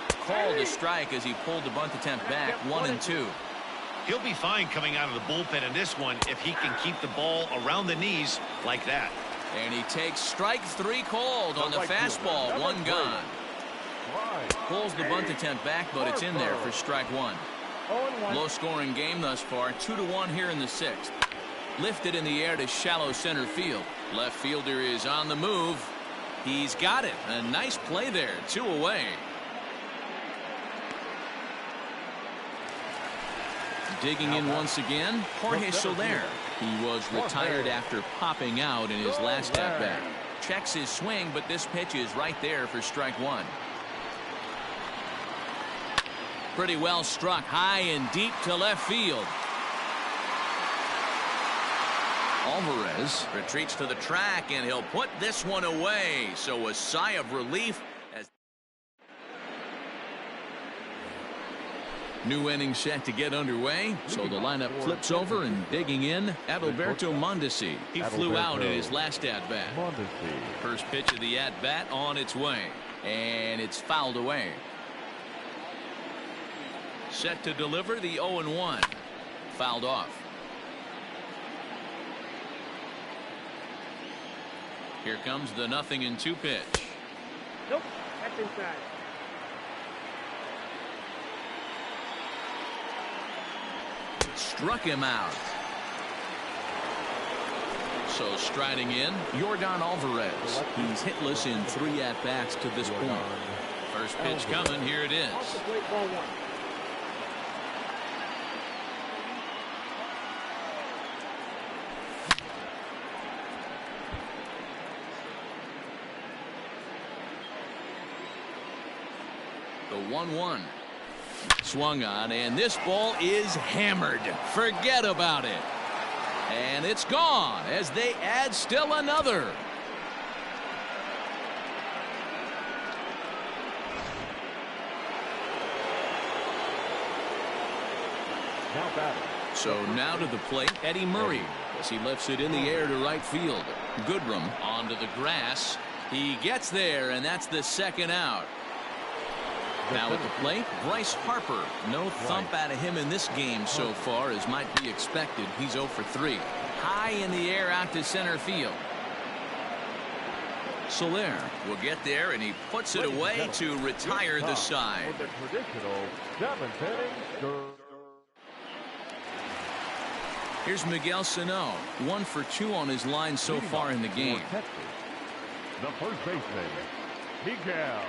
Called a strike as he pulled the bunt attempt back. 1-2. He'll be fine coming out of the bullpen in this one if he can keep the ball around the knees like that. And he takes strike 3 called on the fastball. 1 gone. Pulls the bunt attempt back, but it's in there for strike 1. Low scoring game thus far. 2-1 here in the 6th. Lifted in the air to shallow center field. Left fielder is on the move. He's got it. A nice play there. 2 away. Digging in once again, Jorge Soler. He was retired after popping out in his last at-bat. Checks his swing, but this pitch is right there for strike 1. Pretty well struck, high and deep to left field. Alvarez retreats to the track, and he'll put this one away. So a sigh of relief as new inning set to get underway. So the lineup flips over, and digging in, Adalberto Mondesi. He flew out in his last at-bat. First pitch of the at-bat on its way, and it's fouled away. Set to deliver the 0-1. Fouled off. Here comes the 0-2 pitch. Nope, that's inside. Struck him out. So striding in, Yordan Alvarez. He's hitless in 3 at-bats to this point. First pitch coming. Here it is. Off the plate, ball 1. The 1-1. Swung on, and this ball is hammered. Forget about it. And it's gone as they add still another. Now batting. So now to the plate, Eddie Murray, as he lifts it in the air to right field. Goodrum onto the grass. He gets there, and that's the 2nd out. Now at the plate, Bryce Harper. No thump out of him in this game so far, as might be expected. He's 0 for 3. High in the air out to center field. Soler will get there, and he puts it away to retire the side. For the traditional 7th inning. Here's Miguel Sano, 1 for 2 on his line so far in the game. The first baseman, Miguel Sano.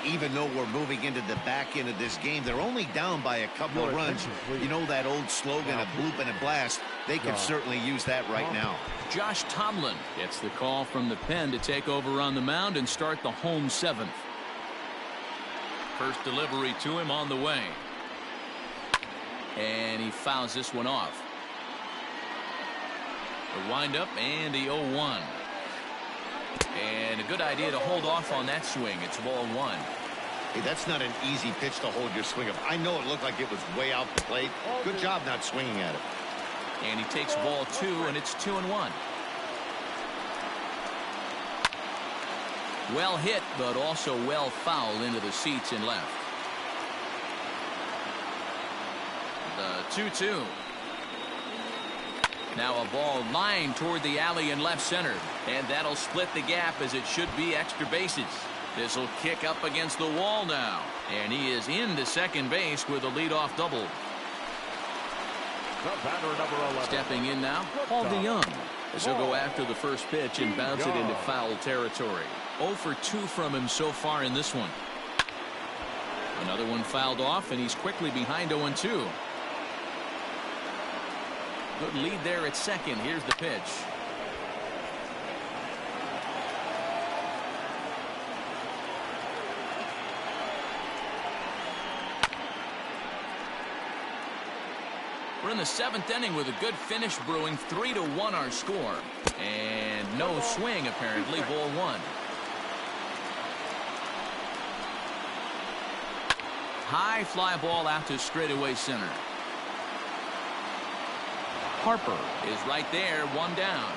Even though we're moving into the back end of this game, they're only down by a couple of runs. You know that old slogan, a bloop and a blast? They could certainly use that right now. Josh Tomlin gets the call from the pen to take over on the mound and start the home 7th. First delivery to him on the way. And he fouls this one off. The windup and the 0-1. And a good idea to hold off on that swing. It's ball 1. Hey, that's not an easy pitch to hold your swing of. I know it looked like it was way out the plate. Good job not swinging at it. And he takes ball 2, and it's 2-1. Well hit, but also well fouled into the seats and left. The 2-2. Now a ball lined toward the alley in left center, and that'll split the gap as it should be extra bases. This will kick up against the wall now, and he is into second base with a leadoff double. The batter, number 11. Stepping in now, Paul DeYoung, as he'll go after the first pitch and bounce it into foul territory. 0 for 2 from him so far in this one. Another one fouled off, and he's quickly behind 0-2. Good lead there at second. Here's the pitch. We're in the 7th inning with a good finish brewing. 3-1 our score. And no swing apparently. Ball 1. High fly ball out to straightaway center. Harper is right there, 1 down.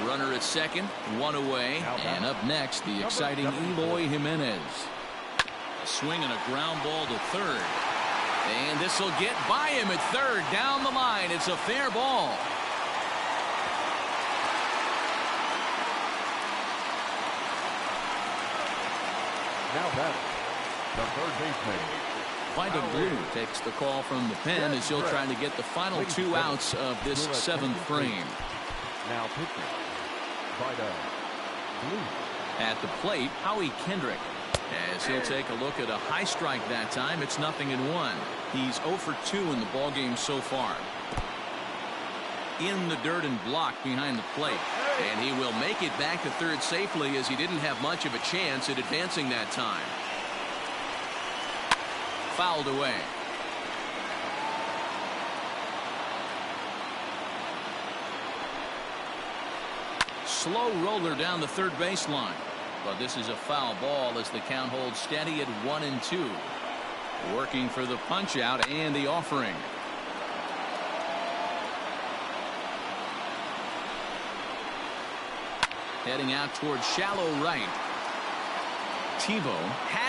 Runner at second, 1 away. And up next, the exciting Eloy Jimenez. A swing and a ground ball to third. And this will get by him at third. Down the line, it's a fair ball. Now batting, the third baseman. Vida Blue takes the call from the pen as he'll try to get the final 2 outs of this 7th frame. Now pitching, Vida Blue. At the plate, Howie Kendrick, as he'll take a look at a high strike that time. It's 0-1. He's 0 for 2 in the ballgame so far. In the dirt and blocked behind the plate. And he will make it back to third safely, as he didn't have much of a chance at advancing that time. Fouled away. Slow roller down the third baseline. But this is a foul ball as the count holds steady at 1-2. Working for the punch out and the offering. Heading out towards shallow right. Tebow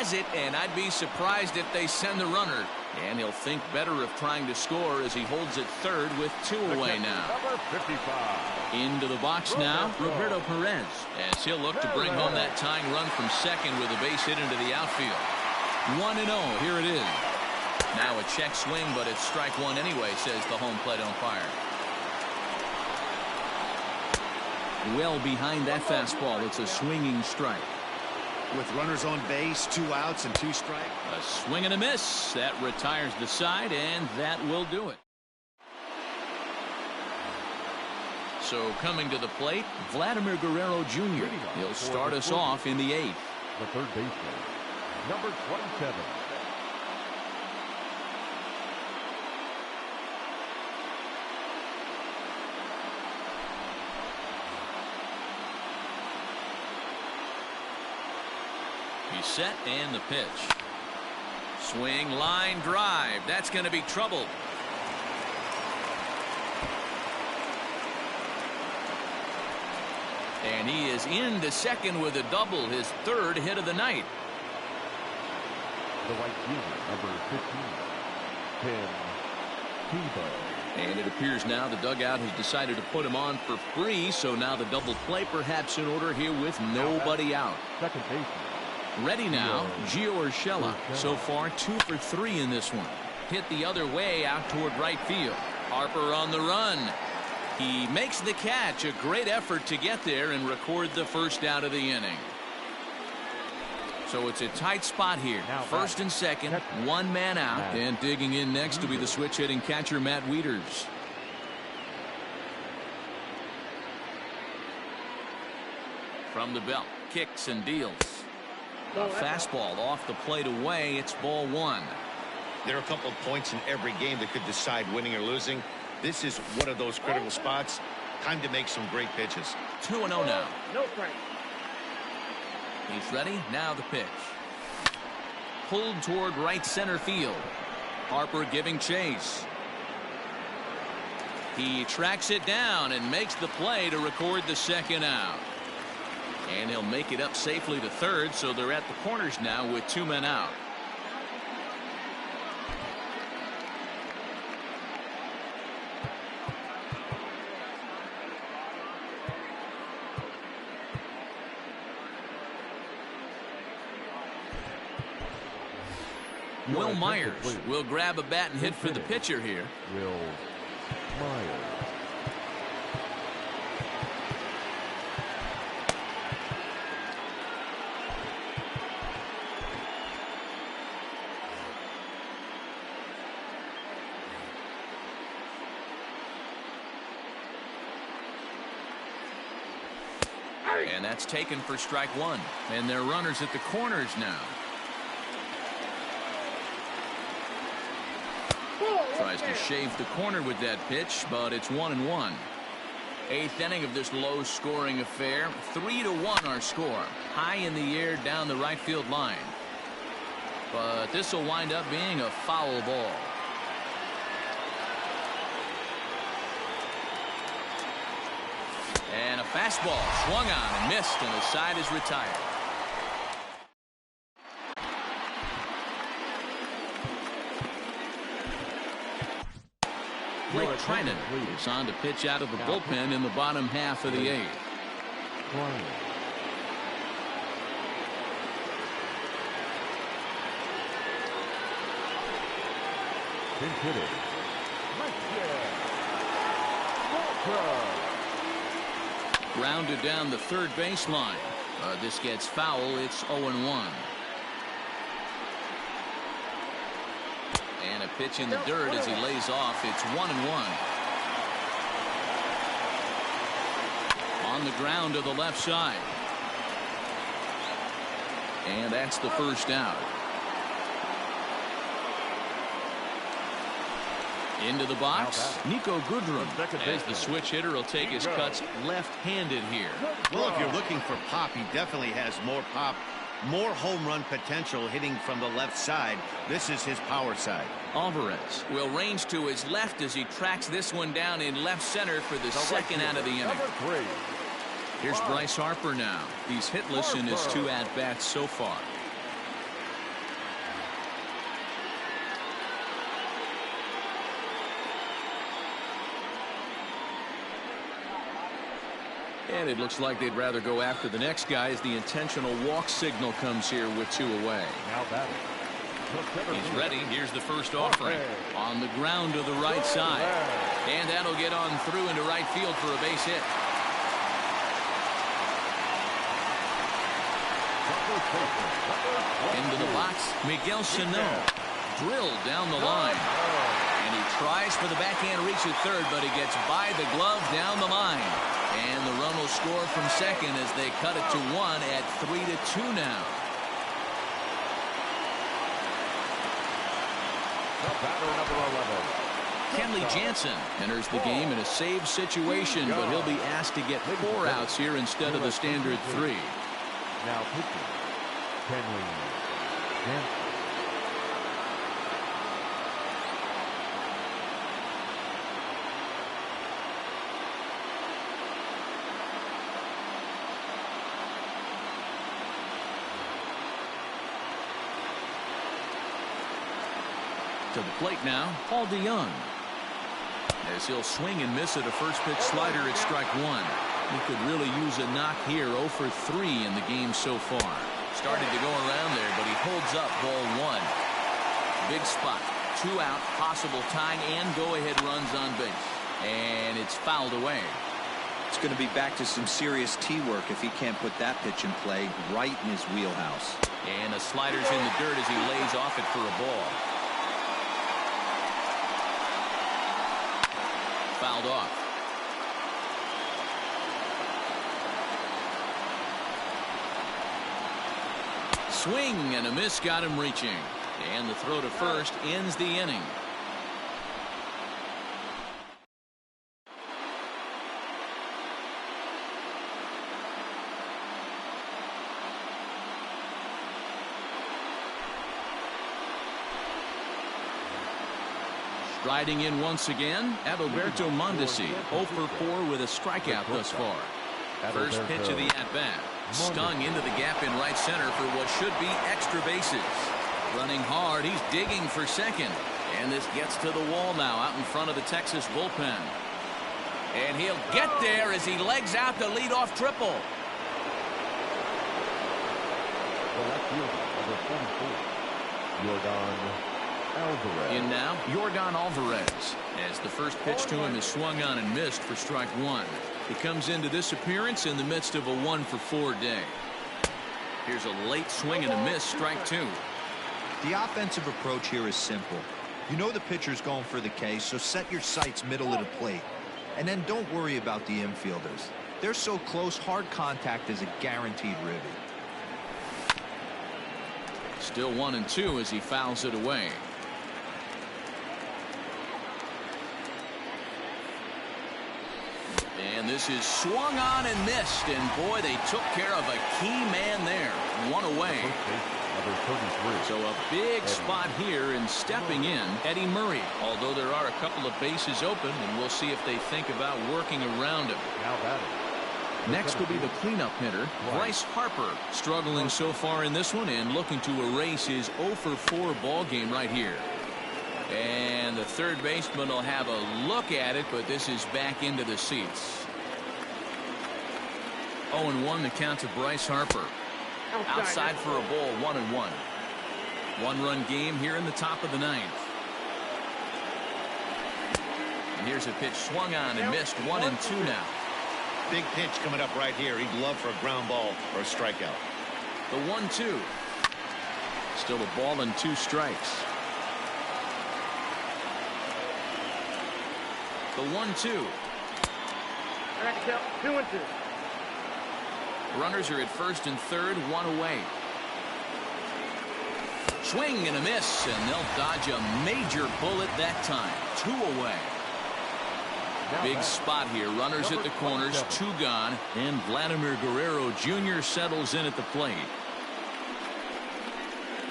Has it, and I'd be surprised if they send the runner. And he'll think better of trying to score as he holds it third with 2 away now. Number 55. Into the box now, Roberto Perez. As he'll look to bring home that tying run from second with a base hit into the outfield. 1-0, here it is. Now a check swing, but it's strike one anyway, says the home plate umpire. Well behind that fastball, it's a swinging strike. With runners on base, 2 outs and 2 strikes. A swing and a miss. That retires the side, and that will do it. So coming to the plate, Vladimir Guerrero Jr. He'll start us off in the 8th. The third baseman, number 27. He's set and the pitch. Swing, line, drive. That's going to be trouble. And he is into second with a double, his 3rd hit of the night. The right fielder, number 15, Tim Tebow. And it appears now the dugout has decided to put him on for free, so now the double play perhaps in order here with nobody out. Second baseman. Ready now, Gio Urshela. So far 2 for 3 in this one. Hit the other way out toward right field. Harper on the run. He makes the catch. A great effort to get there and record the first out of the inning. So it's a tight spot here. First and second, 1 man out. And digging in next to be the switch hitting catcher Matt Wieters. From the belt, kicks and deals. A fastball off the plate away. It's ball 1. There are a couple of points in every game that could decide winning or losing. This is one of those critical spots. Time to make some great pitches. 2-0 now. No strike. He's ready. Now the pitch. Pulled toward right center field. Harper giving chase. He tracks it down and makes the play to record the 2nd out. And he'll make it up safely to third, so they're at the corners now with 2 men out. Will Myers will grab a bat and hit for the pitcher here. Will Myers. And that's taken for strike 1. And they're runners at the corners now. Tries to shave the corner with that pitch, but it's 1-1. 8th inning of this low-scoring affair. 3-1 our score. High in the air down the right field line. But this will wind up being a foul ball. And a fastball swung on and missed, and the side is retired. Rick Trinan is on to pitch out of the bullpen in the bottom half of the 8th. Grounded down the third baseline. This gets foul. It's 0-1. And a pitch in the dirt as he lays off. It's 1-1. On the ground to the left side. And that's the first out. Into the box, Nico Goodrum, as the switch hitter will take his cuts left-handed here. Well, if you're looking for pop, he definitely has more pop, more home run potential hitting from the left side. This is his power side. Alvarez will range to his left as he tracks this one down in left center for the second out of the inning. Number 3. Here's Bryce Harper now. He's hitless in his 2 at-bats so far. And it looks like they'd rather go after the next guy as the intentional walk signal comes here with 2 away. Now batting. He's ready. Here's the first offering. On the ground to the right side. And that'll get on through into right field for a base hit. Into the box, Miguel Sano. Drilled down the line. And he tries for the backhand reach at third, but he gets by the glove down the line. And the run will score from second as they cut it to 1 at 3-2 now. Batter number 11. Kenley Jansen enters the game in a save situation, but he'll be asked to get 4 outs here instead of the standard 3. Now pitching, Kenley Jansen. To the plate now, Paul DeYoung. As he'll swing and miss at a first pitch slider at strike 1. He could really use a knock here. 0 for 3 in the game so far. Started to go around there, but he holds up ball 1. Big spot. 2 out, possible tying and go-ahead runs on base. And it's fouled away. It's going to be back to some serious T-work if he can't put that pitch in play right in his wheelhouse. And the slider's in the dirt as he lays off it for a ball. Fouled off. Swing and a miss got him reaching. And the throw to first ends the inning. Striding in once again, Adalberto Mondesi, 0 for 4 with a strikeout thus far. First pitch of the at-bat. Stung into the gap in right center for what should be extra bases. Running hard, he's digging for second. And this gets to the wall now out in front of the Texas bullpen. And he'll get there as he legs out the leadoff triple. The left fielder, number 44, Yordan Alvarez. In now, Yordan Alvarez, as the first pitch to him is swung on and missed for strike 1. He comes into this appearance in the midst of a 1 for 4 day. Here's a late swing and a miss, strike 2. The offensive approach here is simple. You know the pitcher's going for the K, so set your sights middle of the plate. And then don't worry about the infielders. They're so close, hard contact is a guaranteed ribby. Still 1-2 as he fouls it away. And this is swung on and missed. And boy, they took care of a key man there. 1 away. So a big spot here, and stepping in, Eddie Murray. Although there are a couple of bases open, and we'll see if they think about working around him. Next will be the cleanup hitter, Bryce Harper, struggling so far in this one and looking to erase his 0 for 4 ball game right here. And the third baseman will have a look at it, but this is back into the seats. 0-1 the count to Bryce Harper. Outside for a ball, 1-1. 1-run game here in the top of the 9th. And here's a pitch swung on and missed. 1-2 now. Big pitch coming up right here. He'd love for a ground ball or a strikeout. The 1-2. Still a ball and 2 strikes. The 1-2. I got to count 2-2. Runners are at first and third, 1 away. Swing and a miss, and they'll dodge a major bullet that time. 2 away. Big spot here. Runners at the corners, 2 gone, and Vladimir Guerrero Jr. settles in at the plate.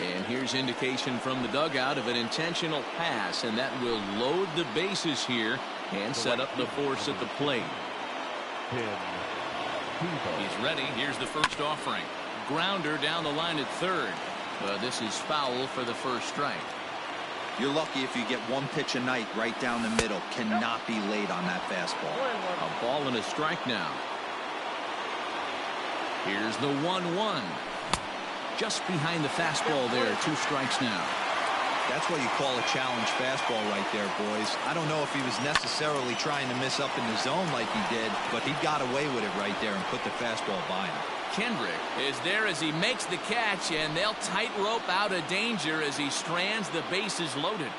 And here's indication from the dugout of an intentional pass, and that will load the bases here and set up the force at the plate. He's ready. Here's the first offering. Grounder down the line at third. But this is foul for the first strike. You're lucky if you get one pitch a night right down the middle. Cannot be late on that fastball. A ball and a strike now. Here's the 1-1. Just behind the fastball there. 2 strikes now. That's what you call a challenge fastball right there, boys. I don't know if he was necessarily trying to miss up in the zone like he did, but he got away with it right there and put the fastball by him. Kendrick is there as he makes the catch, and they'll tightrope out of danger as he strands the bases loaded.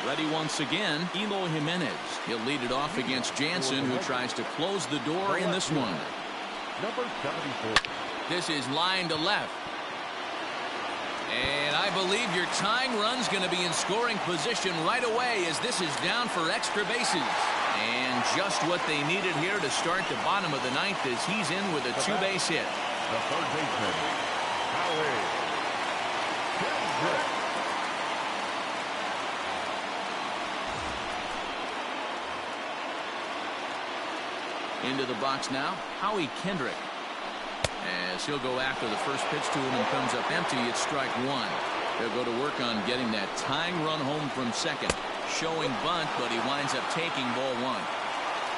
Ready once again, Eloy Jimenez. He'll lead it off against Jansen, who tries to close the door in this one. Number 74. This is line to left. And I believe your tying run's going to be in scoring position right away as this is down for extra bases. And just what they needed here to start the bottom of the ninth as he's in with a 2-base hit. The third baseman, Howie Kendrick. Into the box now, Howie Kendrick. As he'll go after the first pitch to him and comes up empty, it's strike 1. They'll go to work on getting that tying run home from second. Showing bunt, but he winds up taking ball 1.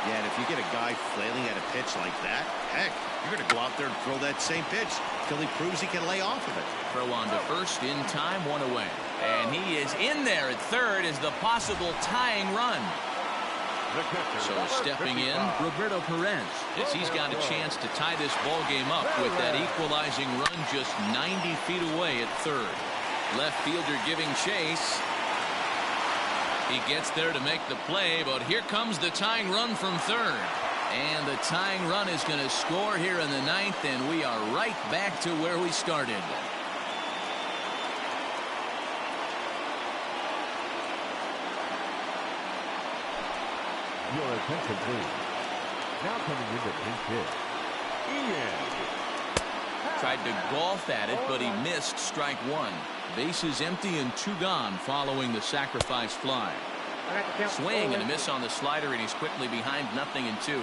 Yeah, and if you get a guy flailing at a pitch like that, heck, you're going to go out there and throw that same pitch till he proves he can lay off of it. Throw on to first, in time, 1 away. And he is in there at third as the possible tying run. So stepping in, Roberto Perez, as he's got a chance to tie this ball game up with that equalizing run just 90 feet away at third. Left fielder giving chase. He gets there to make the play, but here comes the tying run from third. And the tying run is going to score here in the ninth, and we are right back to where we started. Your attention, please. Now coming into pinch hit, Ian. Tried to golf at it, but he missed strike 1. Bases empty and 2 gone following the sacrifice fly. Swing and a miss on the slider, and he's quickly behind 0-2.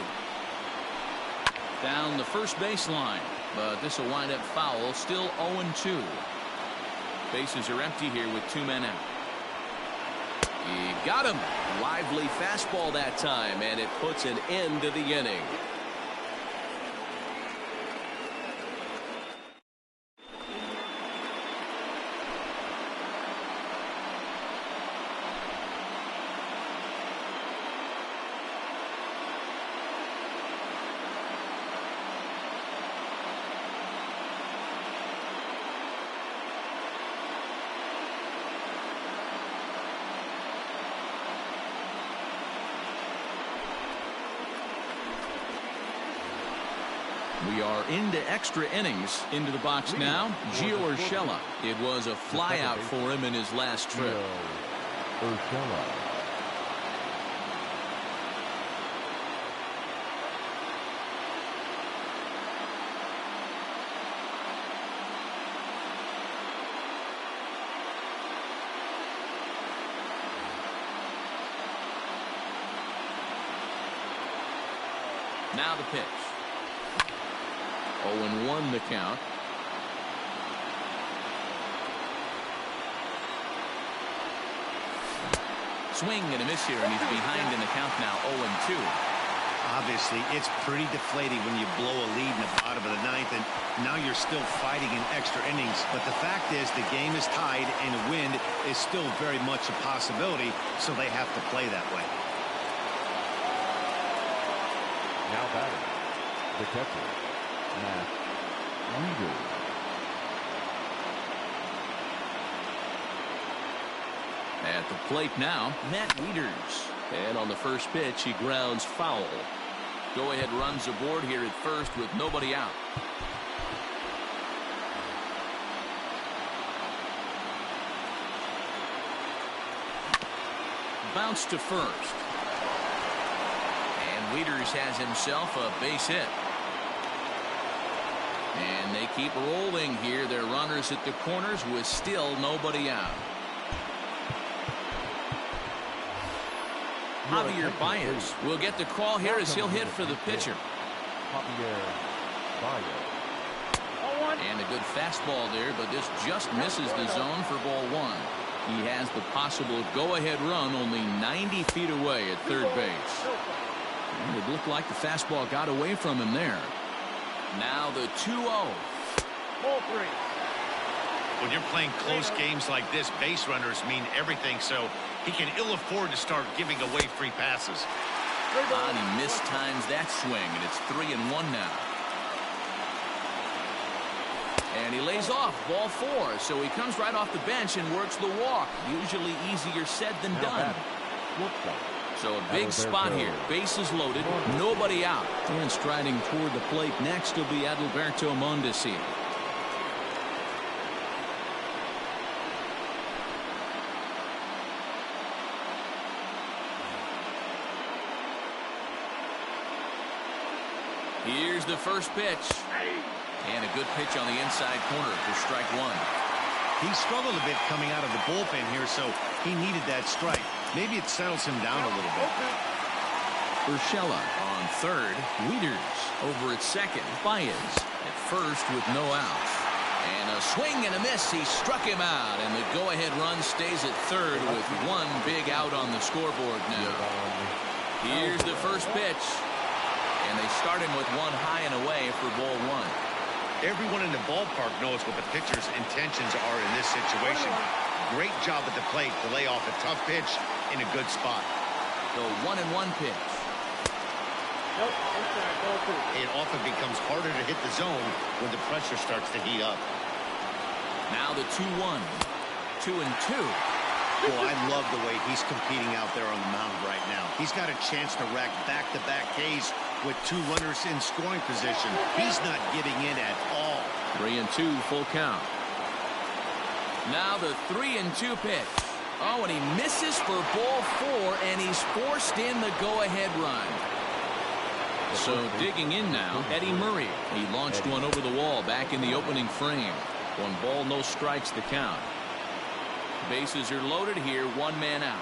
Down the first baseline, but this will wind up foul. Still 0-2. Bases are empty here with 2 men out. He got him. Lively fastball that time, and it puts an end to the inning. We are into extra innings. Into the box now, Gio Urshela. It was a flyout for him in his last trip. Urshela. Now the pitch. 0-1 the count. Swing and a miss here, and he's behind in the count now. 0-2. Obviously, it's pretty deflating when you blow a lead in the bottom of the ninth, and now you're still fighting in extra innings. But the fact is, the game is tied, and a win is still very much a possibility, so they have to play that way. Now batting, the catcher, Matt Reeder. At the plate now, Matt Wieters. And on the first pitch, he grounds foul. Go-ahead runs aboard here at first with nobody out. Bounce to first. And Wieters has himself a base hit. And they keep rolling here. Their runners at the corners with still nobody out. Javier Baez will get the call here as he'll hit for the pitcher. Javier Baez. And a good fastball there, but this just misses the zone for ball one. He has the possible go-ahead run only 90 feet away at third base. And it looked like the fastball got away from him there. Now the 2-0. Ball three. When you're playing close games like this, base runners mean everything, so he can ill afford to start giving away free passes. And he mistimes that swing, and it's 3-1 now. And he lays off ball four, so he comes right off the bench and works the walk. Usually easier said than done. So a big spot here. Bases loaded, nobody out. And striding toward the plate next will be Adalberto Mondesi. Here's the first pitch. And a good pitch on the inside corner for strike one. He struggled a bit coming out of the bullpen here, so he needed that strike. Maybe it settles him down a little bit. Urshela on third. Wieters over at second. Baez at first with no outs. And a swing and a miss. He struck him out. And the go-ahead run stays at third with one big out on the scoreboard now. Here's the first pitch. And they start him with one high and away for ball one. Everyone in the ballpark knows what the pitcher's intentions are in this situation. Great job at the plate to lay off a tough pitch in a good spot. The 1-1 pitch. Nope, inside, ball two. It often becomes harder to hit the zone when the pressure starts to heat up. Now the 2-1. 2-2. Well, I love the way he's competing out there on the mound right now. He's got a chance to rack back-to-back Ks with two runners in scoring position. He's not giving in at all. 3-2 full count. Now the 3-2 pitch. Oh, and he misses for ball four, and he's forced in the go-ahead run. So digging in now, Eddie Murray. He launched one over the wall back in the opening frame. 1 ball, no strikes the count. Bases are loaded here, 1 man out.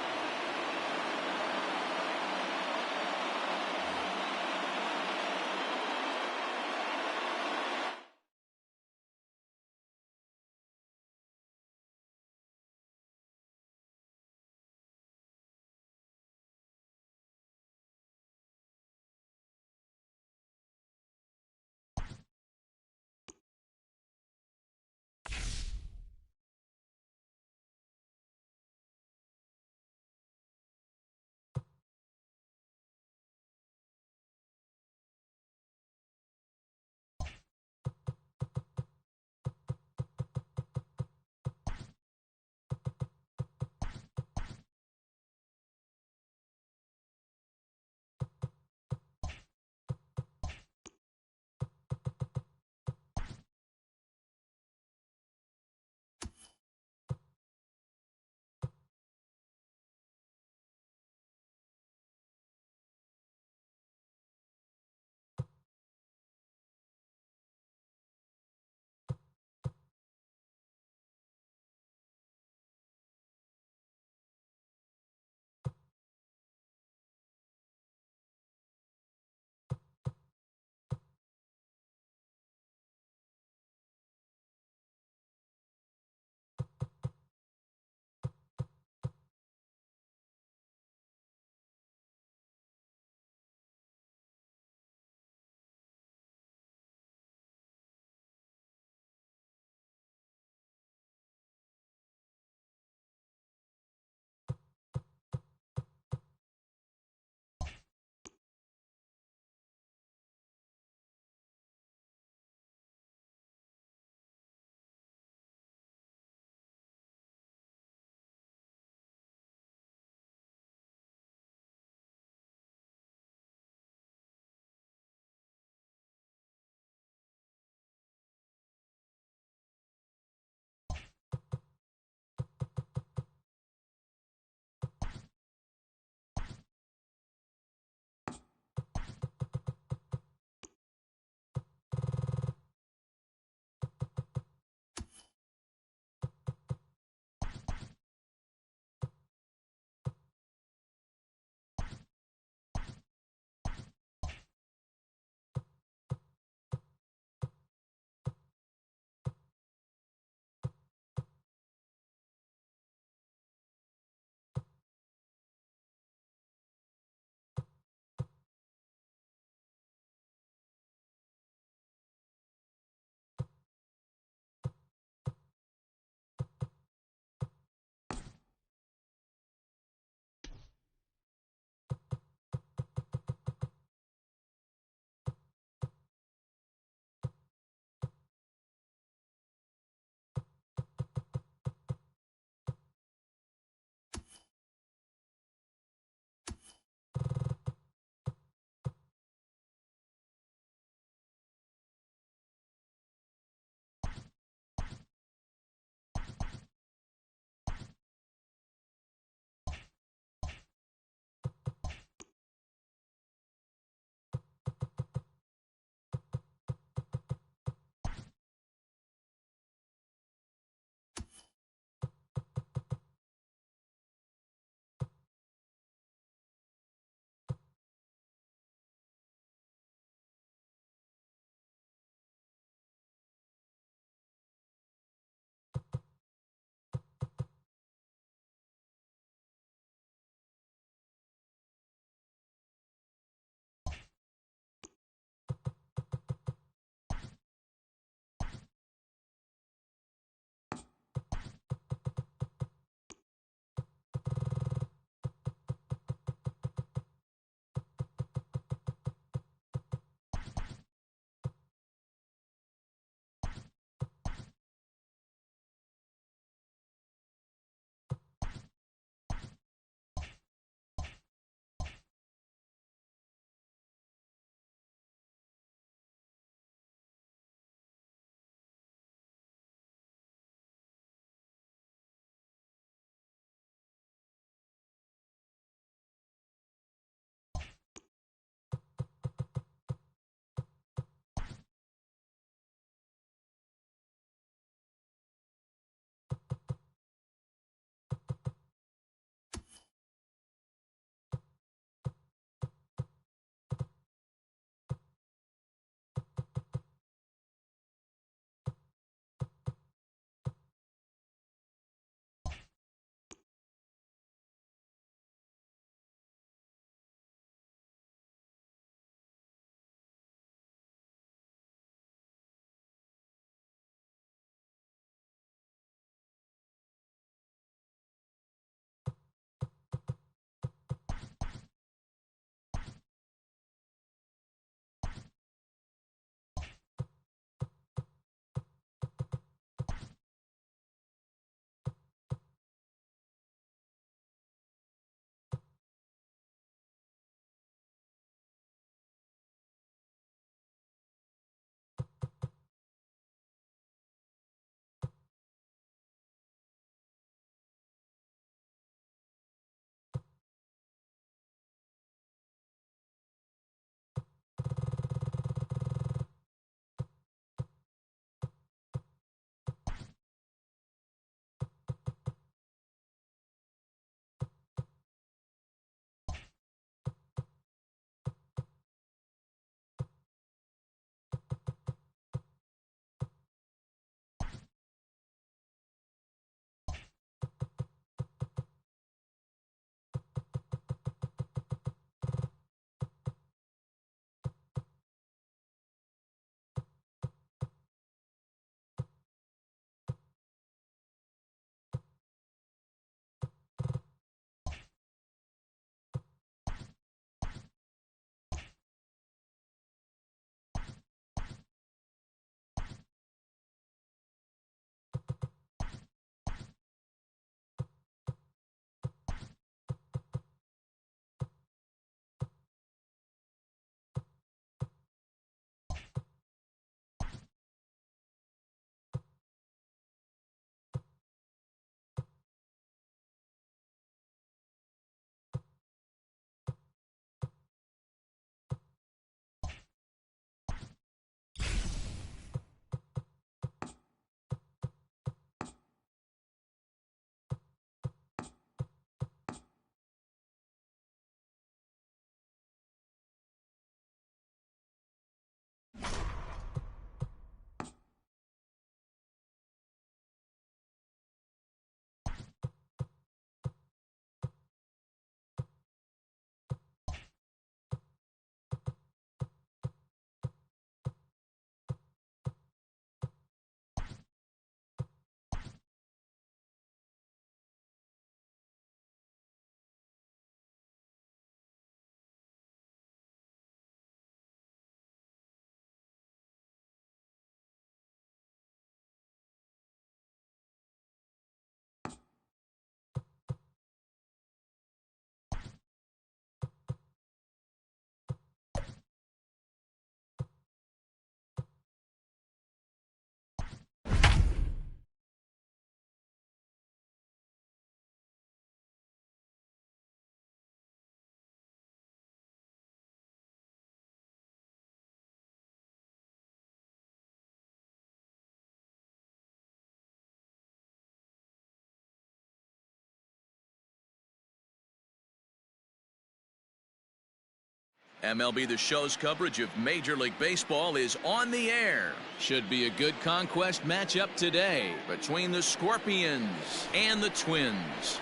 MLB The Show's coverage of Major League Baseball is on the air. Should be a good conquest matchup today between the Scorpions and the Twins.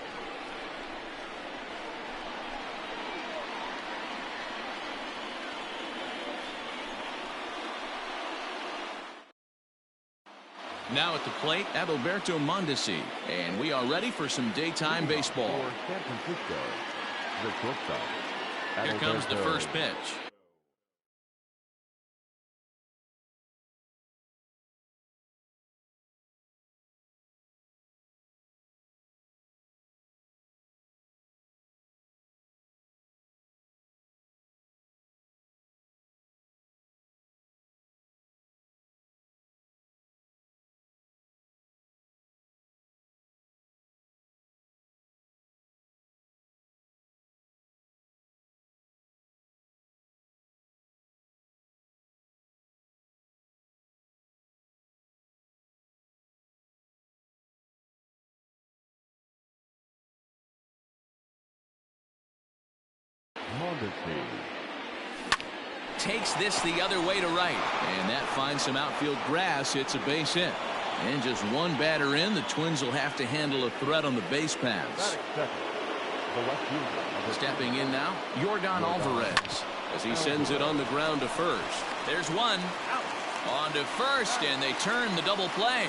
Now at the plate, Adalberto Mondesi, and we are ready for some daytime baseball. For San Francisco, the shortstop. Here comes the first pitch. Mondesi. Takes this the other way to right, and that finds some outfield grass. It's a base hit, and just one batter in. The Twins will have to handle a threat on the base paths. Stepping in now, Yordan Alvarez, as he sends it on the ground to first. There's one on to first, and they turn the double play.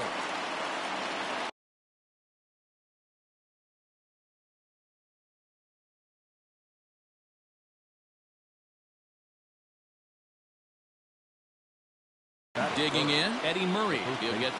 Digging in, Eddie Murray. He'll get